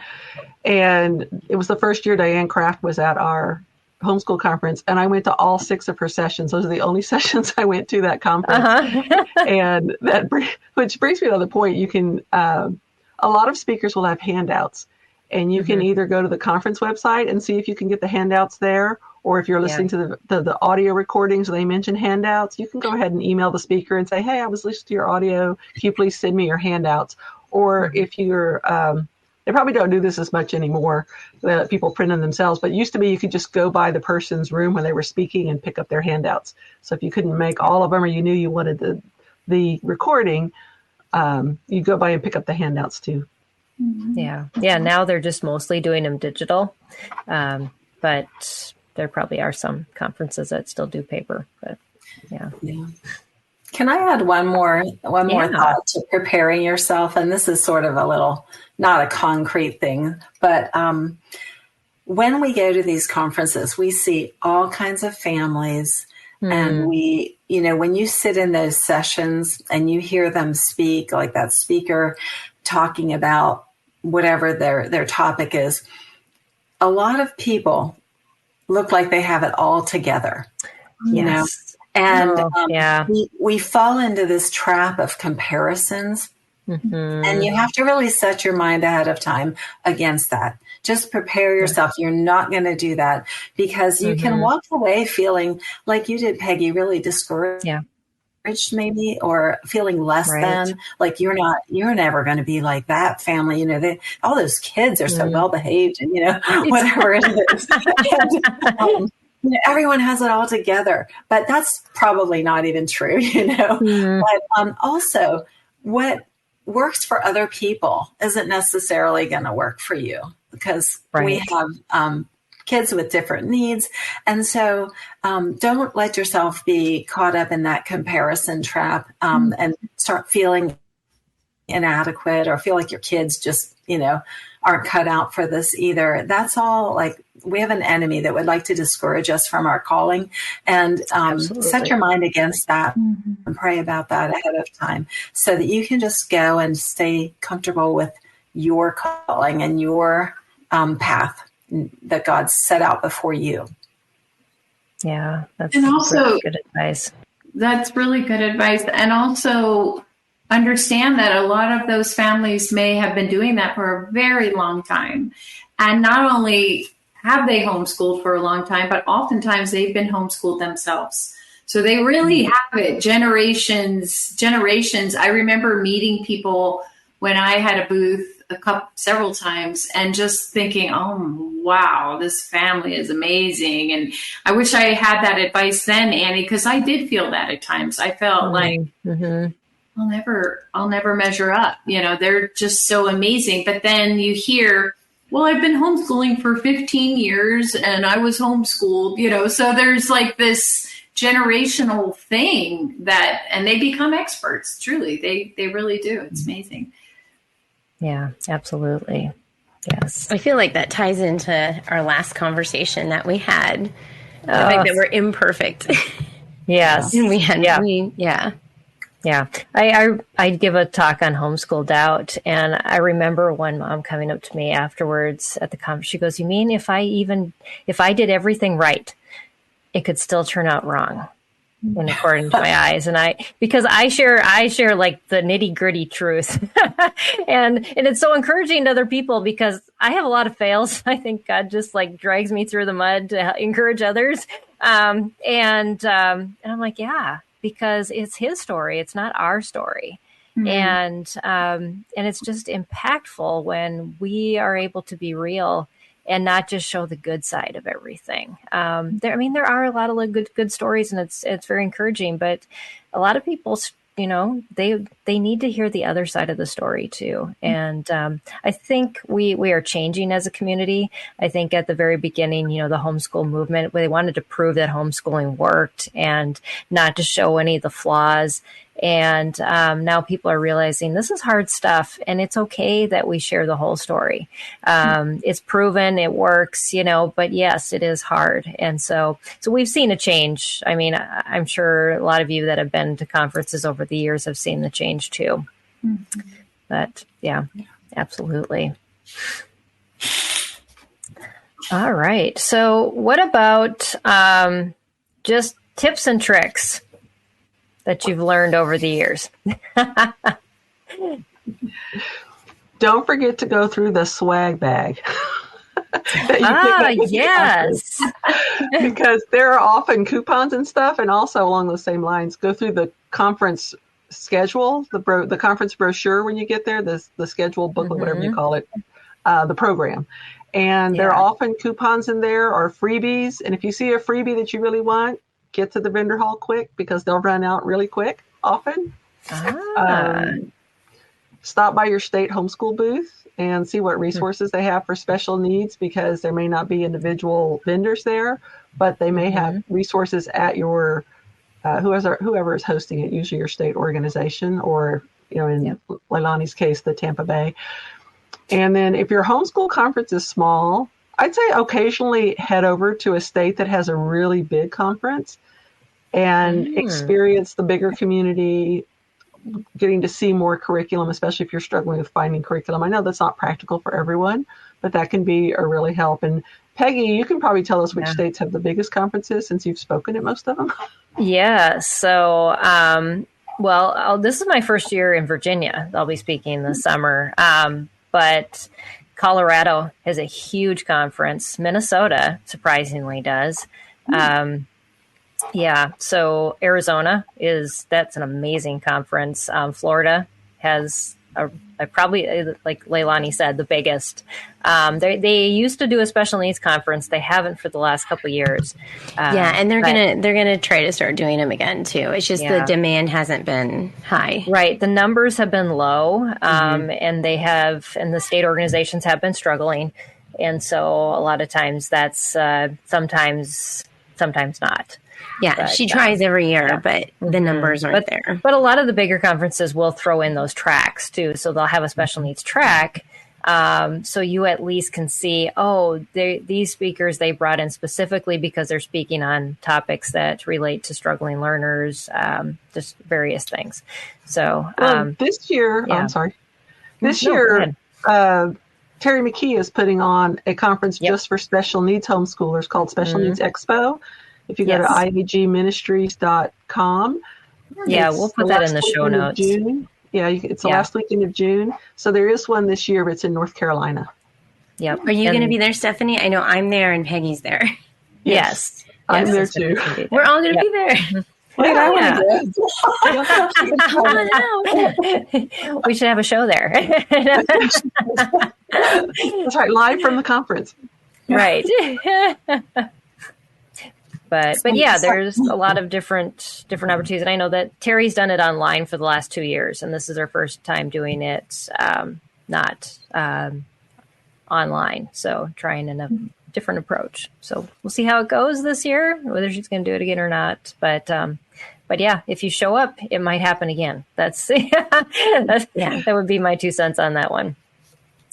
and it was the first year Diane Kraft was at our homeschool conference, and I went to all 6 of her sessions. Those are the only sessions I went to that conference. And which brings me to the point. You can, a lot of speakers will have handouts, and you can either go to the conference website and see if you can get the handouts there, or if you're listening to the audio recordings, they mention handouts, you can go ahead and email the speaker and say, hey, I was listening to your audio. Can you please send me your handouts? Or if you're, they probably don't do this as much anymore, people print them themselves, but it used to be you could just go by the person's room when they were speaking and pick up their handouts. So if you couldn't make all of them, or you knew you wanted the recording, you go by and pick up the handouts too. Yeah. Now they're just mostly doing them digital. But there probably are some conferences that still do paper, but yeah. Can I add one more thought to preparing yourself? And this is sort of a little, not a concrete thing, but when we go to these conferences, we see all kinds of families, and we, when you sit in those sessions and you hear them speak, like that speaker talking about whatever their topic is, a lot of people look like they have it all together, you know? And we fall into this trap of comparisons, and you have to really set your mind ahead of time against that. Just prepare yourself. You're not going to do that, because you can walk away feeling like you did, Peggy, really discouraged. Maybe, or feeling less than, like you're never going to be like that family. All those kids are so well behaved, and whatever it is. And, everyone has it all together, but that's probably not even true. But also, what works for other people isn't necessarily going to work for you, because we have kids with different needs. And so don't let yourself be caught up in that comparison trap and start feeling inadequate, or feel like your kids just, aren't cut out for this either. That's all like we have an enemy that would like to discourage us from our calling, and set your mind against that and pray about that ahead of time so that you can just go and stay comfortable with your calling and your path that God set out before you. Yeah, that's also good advice. That's really good advice. And also understand that a lot of those families may have been doing that for a very long time. And not only have they homeschooled for a long time, but oftentimes they've been homeschooled themselves. So they really have it generations. I remember meeting people when I had a booth several times and just thinking, oh, wow, this family is amazing. And I wish I had that advice then, Annie, because I did feel that at times. I felt like I'll never measure up. They're just so amazing. But then you hear, well, I've been homeschooling for 15 years and I was homeschooled, so there's like this generational thing and they become experts. Truly, they really do. It's amazing. Yeah, absolutely. Yes. I feel like that ties into our last conversation that we had. The fact that we're imperfect. Yes. And we had, Yeah. I give a talk on homeschool doubt. And I remember one mom coming up to me afterwards at the conference. She goes, you mean if I did everything right, it could still turn out wrong? And according to my eyes, because I share like the nitty gritty truth, and it's so encouraging to other people because I have a lot of fails. I think God just like drags me through the mud to encourage others, and I'm like, yeah, because it's His story, it's not our story, and it's just impactful when we are able to be real and not just show the good side of everything. There are a lot of good stories, and it's very encouraging. But a lot of people, they need to hear the other side of the story too. And I think we are changing as a community. I think at the very beginning, the homeschool movement, they wanted to prove that homeschooling worked and not to show any of the flaws. And now people are realizing this is hard stuff, and it's okay that we share the whole story. It's proven, it works, but yes, it is hard. And so we've seen a change. I mean, I'm sure a lot of you that have been to conferences over the years have seen the change too. But yeah, absolutely. All right. So what about just tips and tricks that you've learned over the years? Don't forget to go through the swag bag. Yes. Because there are often coupons and stuff, and also along those same lines, go through the conference schedule, the conference brochure when you get there, the schedule booklet, whatever you call it, the program. And there are often coupons in there or freebies. And if you see a freebie that you really want, get to the vendor hall quick because they'll run out really quick often. Stop by your state homeschool booth and see what resources they have for special needs, because there may not be individual vendors there, but they may have resources at your whoever is hosting it, usually your state organization, or in Leilani's case, the Tampa Bay. And then if your homeschool conference is small, I'd say occasionally head over to a state that has a really big conference and experience the bigger community, getting to see more curriculum, especially if you're struggling with finding curriculum. I know that's not practical for everyone, but that can be a really help. And Peggy, you can probably tell us which states have the biggest conferences since you've spoken at most of them. Yeah. So, this is my first year in Virginia. I'll be speaking this summer. But Colorado has a huge conference. Minnesota surprisingly does. So Arizona that's an amazing conference. Florida has probably, like Leilani said, the biggest. They used to do a special needs conference. They haven't for the last couple of years. And they're gonna try to start doing them again too. It's just the demand hasn't been high. Right, the numbers have been low, and the state organizations have been struggling, and so a lot of times that's sometimes not. Yeah, but she tries every year, but the numbers aren't there. But a lot of the bigger conferences will throw in those tracks too. So they'll have a special needs track, So you at least can see, these speakers they brought in specifically because they're speaking on topics that relate to struggling learners, just various things. So this year, yeah. I'm sorry. This year, Terry McKee is putting on a conference just for special needs homeschoolers called Special Needs Expo. If you go to iagministries.com. Yeah, we'll put that in the show notes. Yeah, it's the last weekend of June. So there is one this year, but it's in North Carolina. Yep. Are you going to be there, Stephanie? I know I'm there and Peggy's there. Yes. I'm there too. We're all going to be there. Wait, I want to go. We should have a show there. That's right, live from the conference. Right. But yeah, there's a lot of different opportunities. And I know that Terry's done it online for the last 2 years, and this is her first time doing it not online. So trying a different approach. So we'll see how it goes this year, whether she's going to do it again or not. But yeah, if you show up, it might happen again. That would be my 2 cents on that one.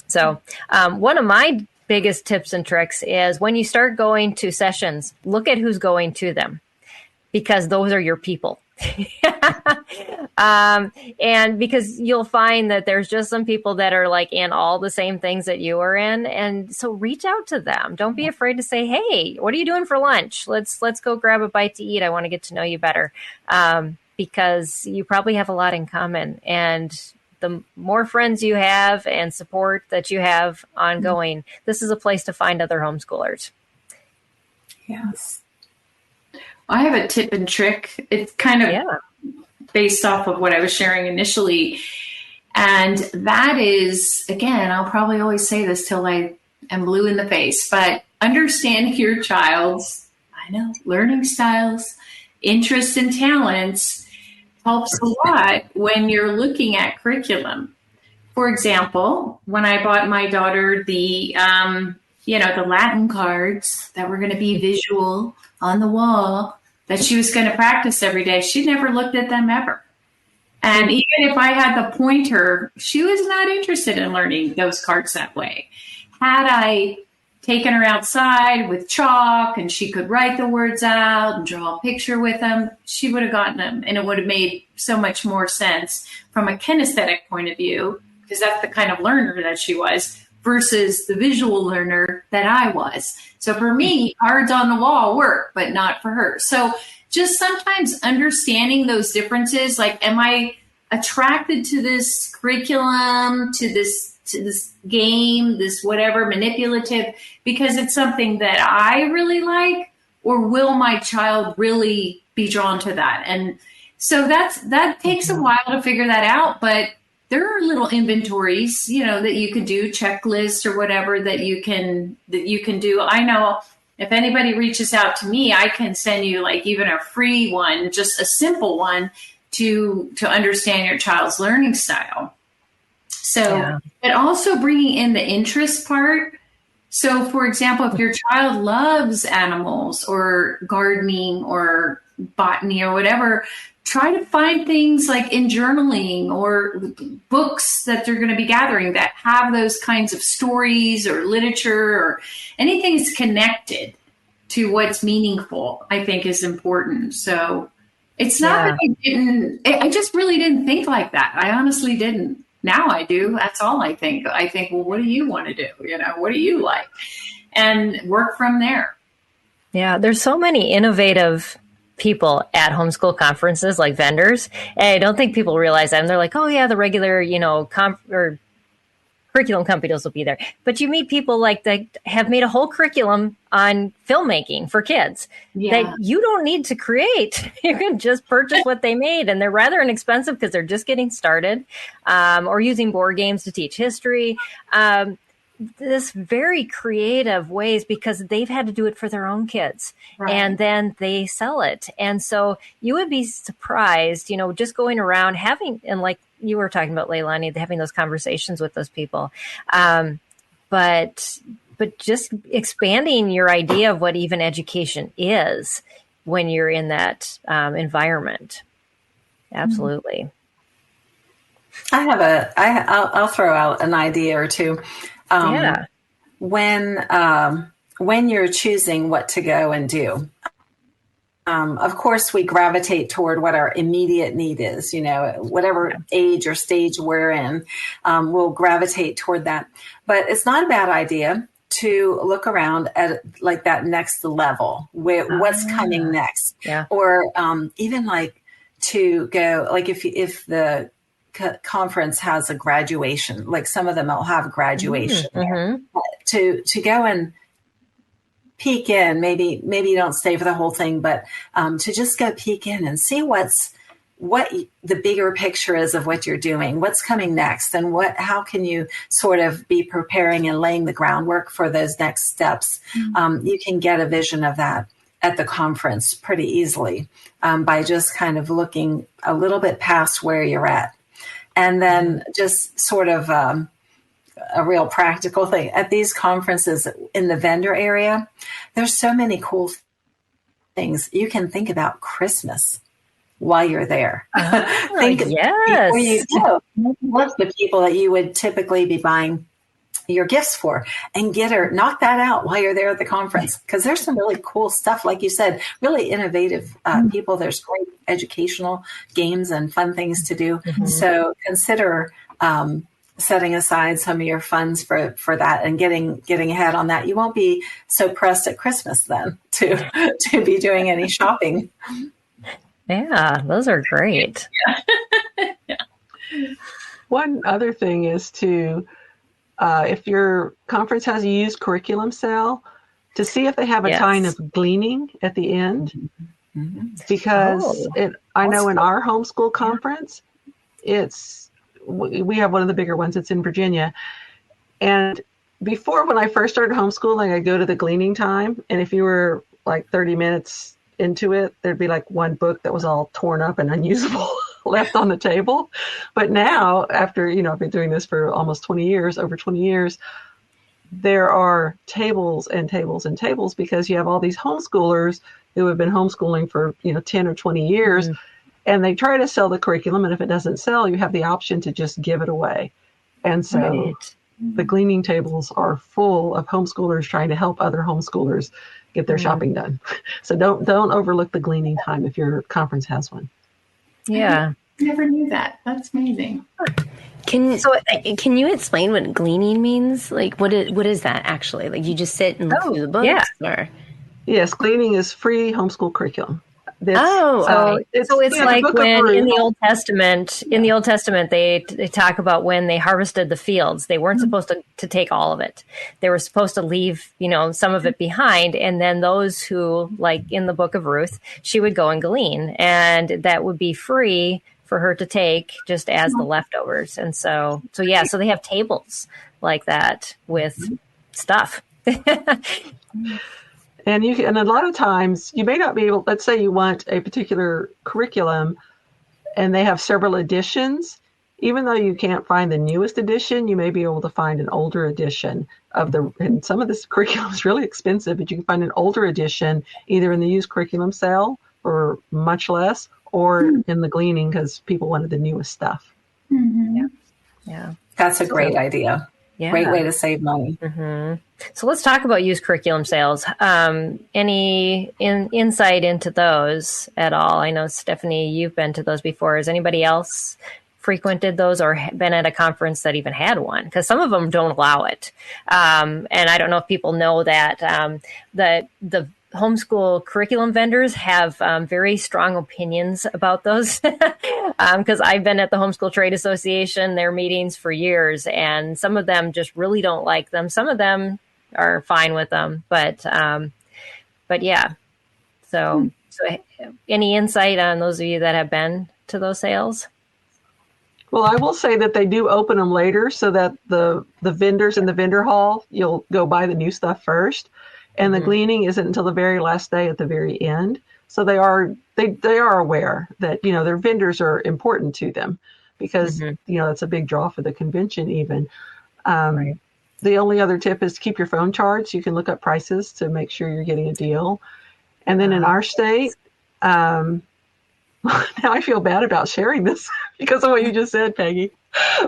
So one of my biggest tips and tricks is when you start going to sessions, look at who's going to them, because those are your people. And because you'll find that there's just some people that are like in all the same things that you are in. And so reach out to them. Don't be afraid to say, hey, what are you doing for lunch? Let's go grab a bite to eat. I want to get to know you better. Because you probably have a lot in common, and the more friends you have and support that you have ongoing, this is a place to find other homeschoolers. Yes. I have a tip and trick. It's kind of based off of what I was sharing initially. And that is, again, I'll probably always say this till I am blue in the face, but understanding your child's, learning styles, interests, and talents helps a lot when you're looking at curriculum. For example, when I bought my daughter the Latin cards that were going to be visual on the wall that she was going to practice every day, she never looked at them ever. And even if I had the pointer, she was not interested in learning those cards that way. Had I taken her outside with chalk and she could write the words out and draw a picture with them, she would have gotten them, and it would have made so much more sense from a kinesthetic point of view, because that's the kind of learner that she was versus the visual learner that I was. So for me, cards on the wall work, but not for her. So just sometimes understanding those differences, like, am I attracted to this curriculum, to this game, this whatever, manipulative, because it's something that I really like, or will my child really be drawn to that? And so that takes a while to figure that out, but there are little inventories, that you can do, checklists or whatever that you can do. I know if anybody reaches out to me, I can send you like even a free one, just a simple one to understand your child's learning style. So, but also bringing in the interest part. So, for example, if your child loves animals or gardening or botany or whatever, try to find things like in journaling or books that they're going to be gathering that have those kinds of stories or literature or anything that's connected to what's meaningful, I think is important. So it's not that I just really didn't think like that. I honestly didn't. Now I do. That's all I think. I think, well, what do you want to do? What do you like? And work from there. Yeah, there's so many innovative people at homeschool conferences, like vendors. And I don't think people realize that. And they're like, oh, yeah, the regular, curriculum companies will be there. But you meet people like that have made a whole curriculum on filmmaking for kids that you don't need to create. You can just purchase what they made, and they're rather inexpensive because they're just getting started, or using board games to teach history. This very creative ways because they've had to do it for their own kids, and then they sell it. And so you would be surprised, just going around having, and like you were talking about, Leilani, having those conversations with those people. But just expanding your idea of what even education is when you're in that environment. Absolutely. I'll throw out an idea or two. When you're choosing what to go and do, of course, we gravitate toward what our immediate need is. Whatever age or stage we're in, we'll gravitate toward that. But it's not a bad idea to look around at like that next level, what's coming next, or even like to go, like if the conference has a graduation, like some of them will have graduation, to go and peek in, maybe you don't stay for the whole thing, but to just go peek in and see what the bigger picture is of what you're doing, what's coming next, and how can you sort of be preparing and laying the groundwork for those next steps. You can get a vision of that at the conference pretty easily by just kind of looking a little bit past where you're at. And then just sort of a real practical thing at these conferences in the vendor area, there's so many cool things. You can think about Christmas while you're there. Think before you go, what's the people that you would typically be buying your gifts for, and knock that out while you're there at the conference, because there's some really cool stuff, like you said, really innovative people. There's great educational games and fun things to do. So consider setting aside some of your funds for that and getting ahead on that. You won't be so pressed at Christmas then to be doing any shopping. Yeah, those are great. One other thing is to, if your conference has a used curriculum sale, to see if they have a time of gleaning at the end. Because I know in our homeschool conference, we have one of the bigger ones. It's in Virginia. And before, when I first started homeschooling, I'd go to the gleaning time. And if you were like 30 minutes into it, there'd be like one book that was all torn up and unusable left on the table. But now, after, I've been doing this for almost 20 years, over 20 years, there are tables and tables and tables, because you have all these homeschoolers who have been homeschooling for, 10 or 20 years. And they try to sell the curriculum, and if it doesn't sell, you have the option to just give it away. And so the gleaning tables are full of homeschoolers trying to help other homeschoolers get their shopping done. So don't overlook the gleaning time if your conference has one. Yeah. I never knew that. That's amazing. Can you explain what gleaning means? Like, what is that actually? Like, you just sit and look through the books? Yeah. Or? Yes, gleaning is free homeschool curriculum. It's like when in the Old Testament, they talk about when they harvested the fields. They weren't supposed to take all of it. They were supposed to leave, some of it behind. And then those who, like in the book of Ruth, she would go and glean, and that would be free for her to take just as the leftovers. And so they have tables like that with stuff. And a lot of times you may not be able, let's say you want a particular curriculum and they have several editions. Even though you can't find the newest edition, you may be able to find an older edition and some of this curriculum is really expensive, but you can find an older edition either in the used curriculum sale for much less, or in the gleaning because people wanted the newest stuff. Yeah. That's a great idea. Yeah. Great way to save money. So let's talk about used curriculum sales. Any insight into those at all? I know, Stephanie, you've been to those before. Has anybody else frequented those or been at a conference that even had one? Because some of them don't allow it. And I don't know if people know that the homeschool curriculum vendors have very strong opinions about those, because I've been at the Homeschool Trade Association, their meetings for years, and some of them just really don't like them. Some of them are fine with them, but yeah. So any insight on those of you that have been to those sales? Well, I will say that they do open them later so that the vendors in the vendor hall, you'll go buy the new stuff first. And the gleaning isn't until the very last day at the very end. So they are aware that, their vendors are important to them because, it's a big draw for the convention even. Right. The only other tip is to keep your phone charged. You can look up prices to make sure you're getting a deal. And then in our state, now I feel bad about sharing this because of what you just said, Peggy.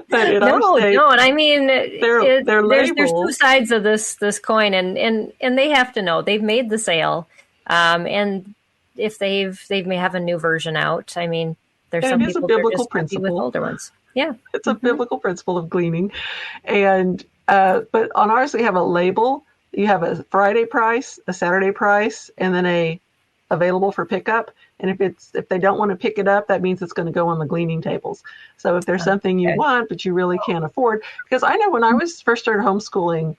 But in No, our state, no, and I mean, they're there's labeled. two sides of this coin, and they have to know they've made the sale, and if they may have a new version out. I mean, there's And some it is a people that are biblical just happy with principle. older ones. Yeah, It's a biblical principle of gleaning. And but on ours, we have a label. You have a Friday price, a Saturday price, and then a available for pickup. And if they don't want to pick it up, that means it's going to go on the gleaning tables. So if there's something you want but you really can't afford, because I know when I was first started homeschooling,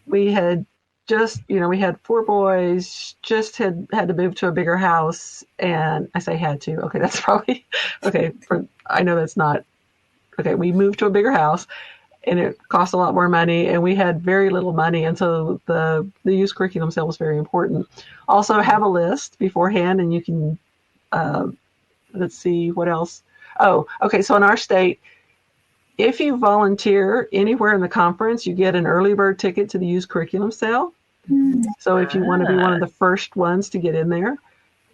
we had just, we had 4 boys, just had to move to a bigger house. And I say had to, okay, that's probably, okay, I know that's not, okay, we moved to a bigger house and it cost a lot more money and we had very little money. And so the youth curriculum sale was very important. Also have a list beforehand and you can, let's see what else. Oh, okay. So in our state, if you volunteer anywhere in the conference, you get an early bird ticket to the youth curriculum sale. So if you want to be one of the first ones to get in there,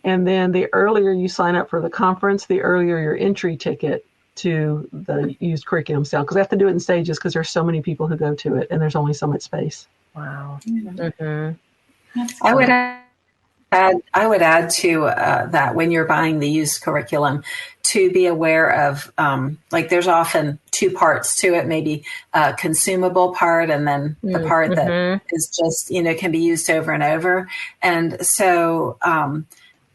and then the earlier you sign up for the conference, the earlier your entry ticket to the used curriculum sale, because they have to do it in stages because there's so many people who go to it and there's only so much space. Wow. I would add to that when you're buying the used curriculum to be aware of, like there's often 2 parts to it, maybe a consumable part and then the part that is just, can be used over and over. And so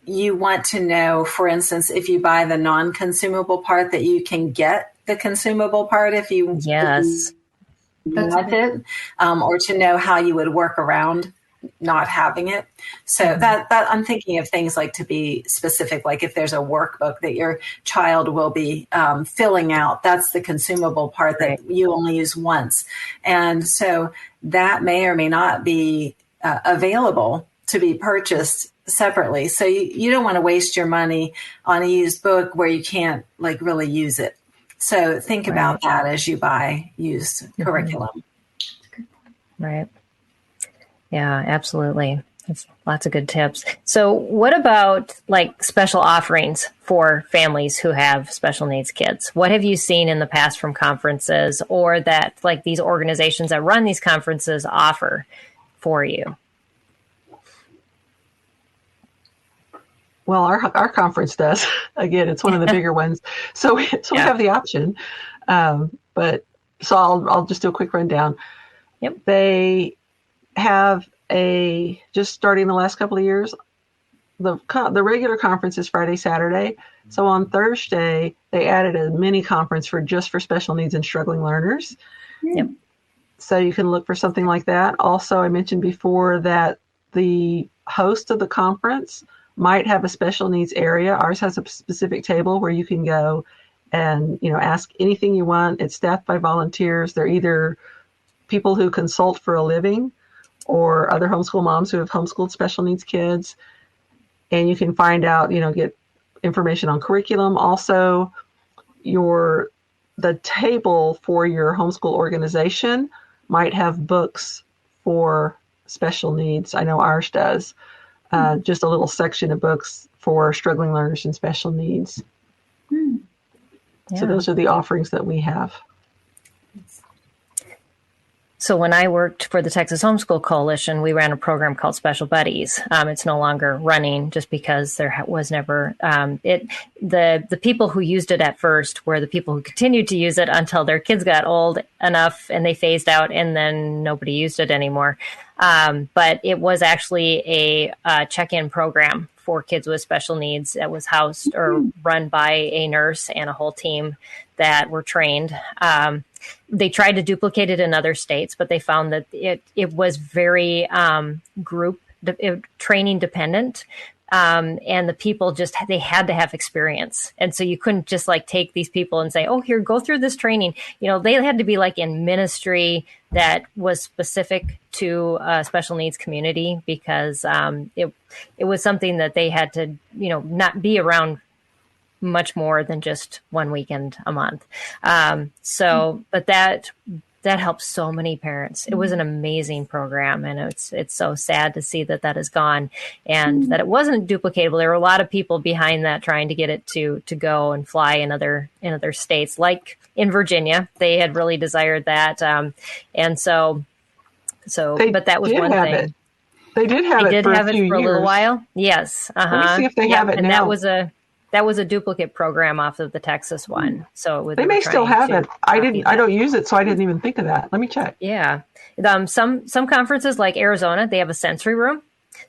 you want to know, for instance, if you buy the non-consumable part that you can get the consumable part if you want it, or to know how you would work around not having it. So that I'm thinking of things like to be specific, like if there's a workbook that your child will be filling out, that's the consumable part that you only use once. And so that may or may not be available to be purchased separately. So you don't want to waste your money on a used book where you can't like really use it. So think about that as you buy used curriculum. Right. Yeah, absolutely. That's lots of good tips. So what about like special offerings for families who have special needs kids? What have you seen in the past from conferences or that like these organizations that run these conferences offer for you? Well, our conference does. Again, it's one of the bigger ones. So we have the option. But so I'll just do a quick rundown. Yep. They have just starting the last couple of years, the regular conference is Friday, Saturday. So on Thursday, they added a mini conference for special needs and struggling learners. Yep. So you can look for something like that. Also, I mentioned before that the host of the conference might have a special needs area. Ours has a specific table where you can go and, ask anything you want. It's staffed by volunteers. They're either people who consult for a living or other homeschool moms who have homeschooled special needs kids. And you can find out, get information on curriculum. Also, the table for your homeschool organization might have books for special needs. I know ours does. Just a little section of books for struggling learners and special needs. Yeah. So those are the offerings that we have. So when I worked for the Texas Homeschool Coalition, we ran a program called Special Buddies. It's no longer running just because there was never the people who used it at first were the people who continued to use it until their kids got old enough and they phased out and then nobody used it anymore. But it was actually a check-in program for kids with special needs that was housed or run by a nurse and a whole team that were trained. They tried to duplicate it in other states, but they found that it was very group training dependent. And the people they had to have experience. And so you couldn't just like take these people and say, oh, here, go through this training. They had to be like in ministry that was specific to a special needs community because it was something that they had to, not be around much more than just one weekend a month. But that helps so many parents. It was an amazing program, and it's so sad to see that is gone, and that it wasn't duplicatable. There were a lot of people behind that trying to get it to go and fly in other states, like in Virginia. They had really desired that, but that was one thing. They did have it for a little while. Yes. Let me see if they have it and now. That was a duplicate program off of the Texas one. So they may still have it. I don't use it, so I didn't even think of that. Let me check. Yeah. Some conferences like Arizona, they have a sensory room.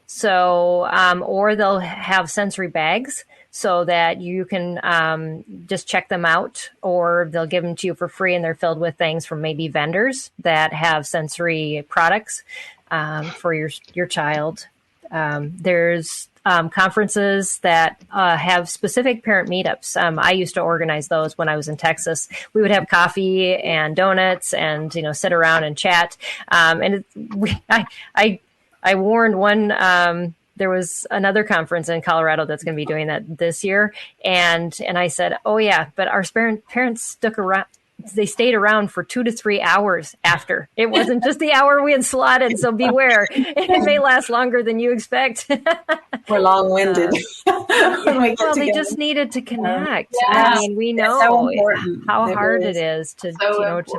So, or they'll have sensory bags so that you can just check them out, or they'll give them to you for free, and they're filled with things from maybe vendors that have sensory products for your child. There's conferences that have specific parent meetups. I used to organize those when I was in Texas. We would have coffee and donuts and, sit around and chat. I warned one, there was another conference in Colorado that's going to be doing that this year. And I said, oh yeah, but our parents stuck around. They stayed around for 2 to 3 hours after. It wasn't just the hour we had slotted, so beware. It may last longer than you expect. We're long-winded. They just needed to connect. I mean, we know how hard it is to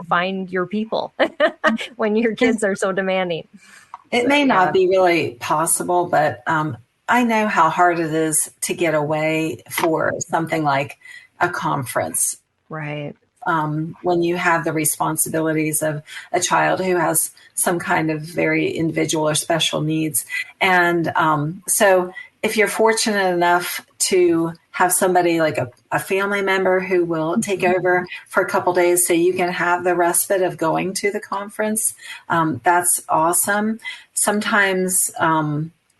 find your people when your kids are so demanding. It may not be really possible, but I know how hard it is to get away for something like a conference. Right. When you have the responsibilities of a child who has some kind of very individual or special needs. And so if you're fortunate enough to have somebody like a family member who will take over for a couple days so you can have the respite of going to the conference, that's awesome. Sometimes,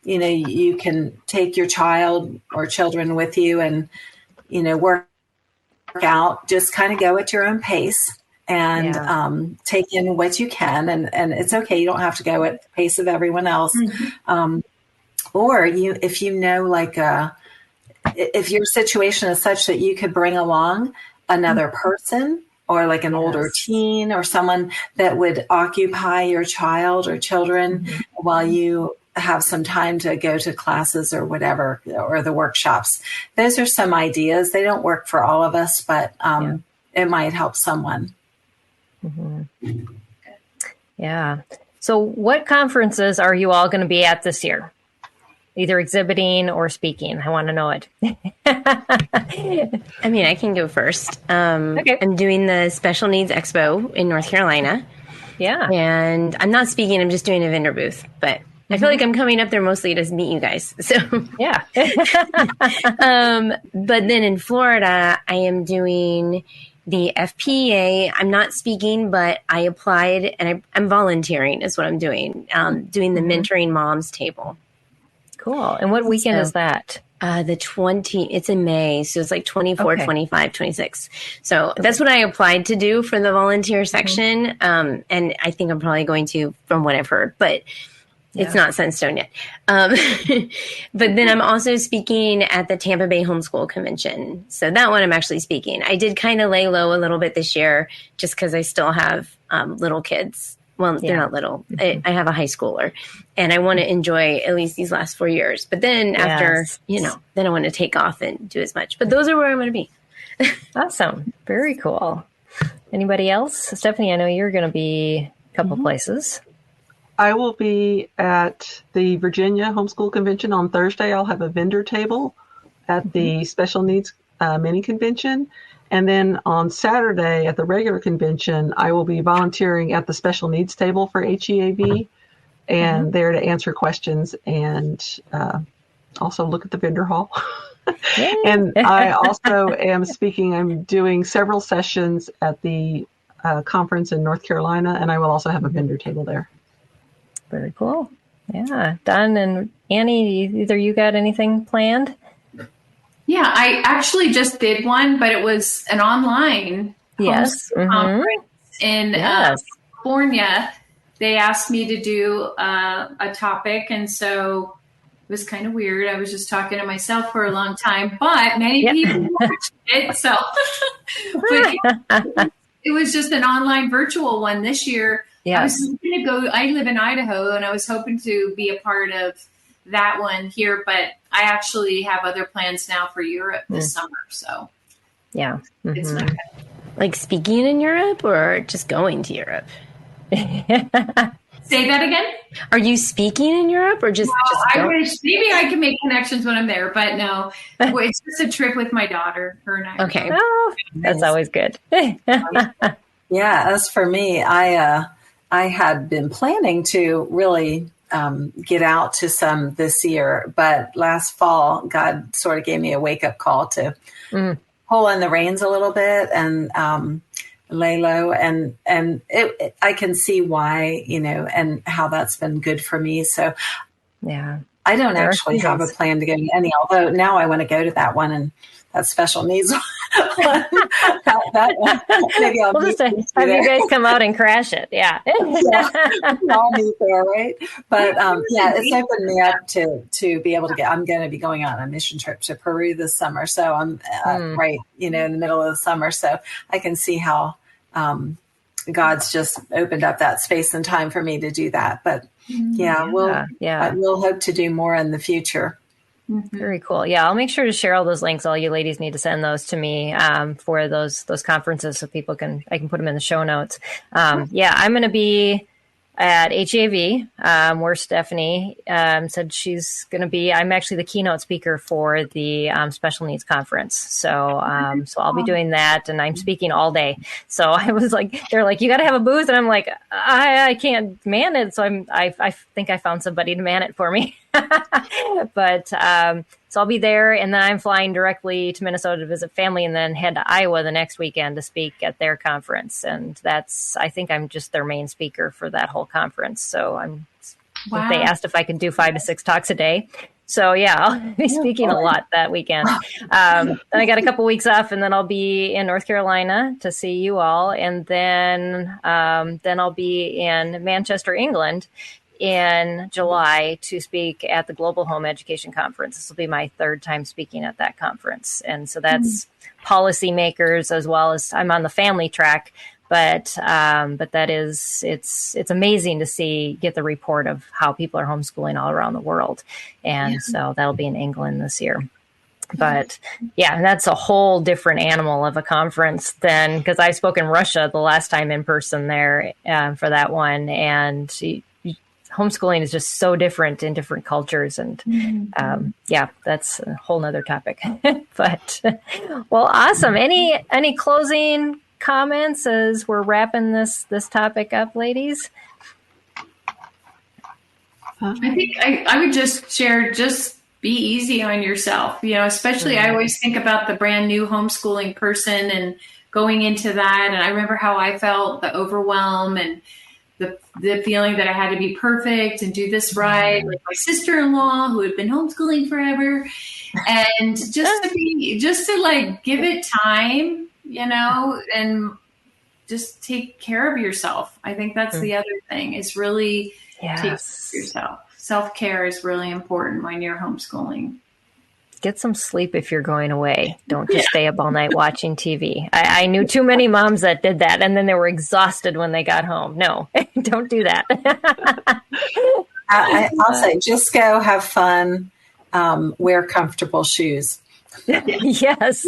you can take your child or children with you and, work out, just kind of go at your own pace and take in what you can. And it's okay. You don't have to go at the pace of everyone else. Or if if your situation is such that you could bring along another person or like an older teen or someone that would occupy your child or children while you have some time to go to classes or whatever, or the workshops. Those are some ideas. They don't work for all of us, but it might help someone. Mm-hmm. Yeah. So what conferences are you all going to be at this year? Either exhibiting or speaking. I want to know it. I mean, I can go first. Okay. I'm doing the Special Needs Expo in North Carolina. Yeah. And I'm not speaking. I'm just doing a vendor booth, but I feel like I'm coming up there mostly to meet you guys. So yeah. But then in Florida, I am doing the FPA. I'm not speaking, but I applied and I'm volunteering is what I'm doing. Doing the Mentoring Moms table. Cool. And what weekend is that? It's in May. So it's like 24, 25, 26. So that's what I applied to do for the volunteer section. And I think I'm probably going to, from what I've heard, but it's not set in stone yet. But then I'm also speaking at the Tampa Bay Homeschool Convention. So that one I'm actually speaking. I did kind of lay low a little bit this year just because I still have little kids. Well, they're not little. I have a high schooler. And I want to enjoy at least these last 4 years. But then after, then I want to take off and do as much. But those are where I'm going to be. Awesome. Very cool. Anybody else? Stephanie, I know you're going to be a couple places. I will be at the Virginia Homeschool Convention on Thursday. I'll have a vendor table at the Special Needs Mini Convention. And then on Saturday at the regular convention, I will be volunteering at the Special Needs table for HEAV and there to answer questions and also look at the vendor hall. And I also am speaking. I'm doing several sessions at the conference in North Carolina, and I will also have a vendor table there. Very cool. Yeah. Don and Annie, either you got anything planned? Yeah, I actually just did one, but it was an online conference in California. They asked me to do a topic, and so it was kind of weird. I was just talking to myself for a long time, but many people watched it. So but it was just an online virtual one this year. Yes. I was going to go, I live in Idaho, and I was hoping to be a part of that one here, but I actually have other plans now for Europe this summer. So yeah, it's not good. Like speaking in Europe or just going to Europe? Say that again? Are you speaking in Europe or just I wish maybe I can make connections when I'm there, but no, it's just a trip with my daughter, her and I. Okay. Oh, that's always good. Yeah, as for me, I had been planning to really get out to some this year, but last fall, God sort of gave me a wake-up call to pull on the reins a little bit and lay low. And I can see why, and how that's been good for me. So yeah, I don't actually have a plan to go to any, although now I want to go to that one, and that special needs one. Maybe I'll just have you guys come out and crash it. Yeah. I'll meet there, right? But it's opened me up to be able to I'm going to be going on a mission trip to Peru this summer. So I'm right, in the middle of the summer. So I can see how God's just opened up that space and time for me to do that. But we'll hope to do more in the future. Very cool. Yeah, I'll make sure to share all those links. All you ladies need to send those to me for those conferences so I can put them in the show notes. I'm going to be at HAV, where Stephanie said she's going to be. I'm actually the keynote speaker for the special needs conference. So I'll be doing that, and I'm speaking all day. So I was like, they're like, you got to have a booth, and I'm like, I can't man it. So I think I found somebody to man it for me. But so I'll be there, and then I'm flying directly to Minnesota to visit family, and then head to Iowa the next weekend to speak at their conference. And I think I'm just their main speaker for that whole conference. So they asked if I could do 5 to 6 talks a day. So yeah, I'll be speaking a lot that weekend. Then I got a couple weeks off, and then I'll be in North Carolina to see you all, and then I'll be in Manchester, England, in July to speak at the Global Home Education Conference. This will be my 3rd time speaking at that conference. And so that's policymakers, as well as I'm on the family track, but that is, it's amazing to get the report of how people are homeschooling all around the world. And so that'll be in England this year. But yeah, that's a whole different animal of a conference than, because I spoke in Russia the last time in person there for that one. And homeschooling is just so different in different cultures. And that's a whole nother topic. But well, awesome. Any closing comments as we're wrapping this topic up, ladies? I think I would just share, just be easy on yourself. Especially I always think about the brand new homeschooling person and going into that. And I remember how I felt, the overwhelm and the feeling that I had to be perfect and do this right, like my sister-in-law who had been homeschooling forever, and just to like give it time, and just take care of yourself. I think that's the other thing, is really take care of yourself. Self-care is really important when you're homeschooling. Get some sleep if you're going away. Don't just stay up all night watching TV. I knew too many moms that did that, and then they were exhausted when they got home. No, don't do that. I'll say, just go have fun, wear comfortable shoes. Yes.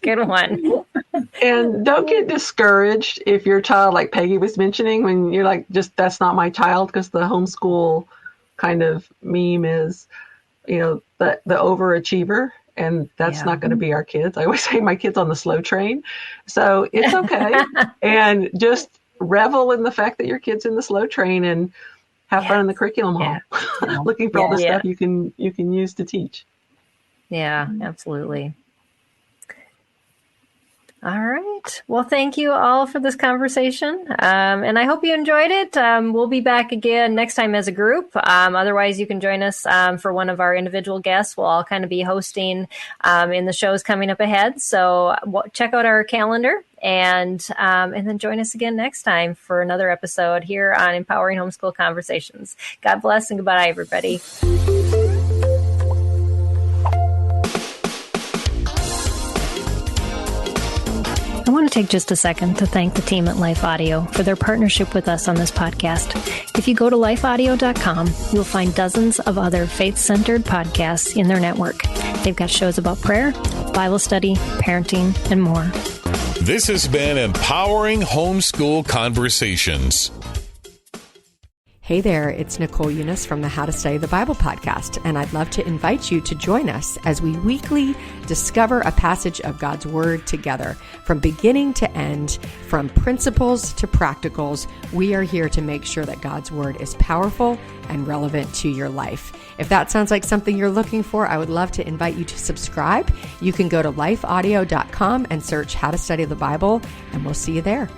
Good one. And don't get discouraged if your child, like Peggy was mentioning, when you're like, that's not my child, because the homeschool kind of meme is, the overachiever, and that's not going to be our kids. I always say my kid's on the slow train. So it's okay. And just revel in the fact that your kid's in the slow train, and have fun in the curriculum hall, looking for all the stuff you can use to teach. Yeah, absolutely. All right. Well, thank you all for this conversation. And I hope you enjoyed it. We'll be back again next time as a group. Otherwise, you can join us for one of our individual guests. We'll all kind of be hosting in the shows coming up ahead. So check out our calendar and then join us again next time for another episode here on Empowering Homeschool Conversations. God bless and goodbye, everybody. I want to take just a second to thank the team at Life Audio for their partnership with us on this podcast. If you go to lifeaudio.com, you'll find dozens of other faith-centered podcasts in their network. They've got shows about prayer, Bible study, parenting, and more. This has been Empowering Homeschool Conversations. Hey there, it's Nicole Eunice from the How to Study the Bible podcast, and I'd love to invite you to join us as we weekly discover a passage of God's Word together. From beginning to end, from principles to practicals, we are here to make sure that God's Word is powerful and relevant to your life. If that sounds like something you're looking for, I would love to invite you to subscribe. You can go to lifeaudio.com and search How to Study the Bible, and we'll see you there.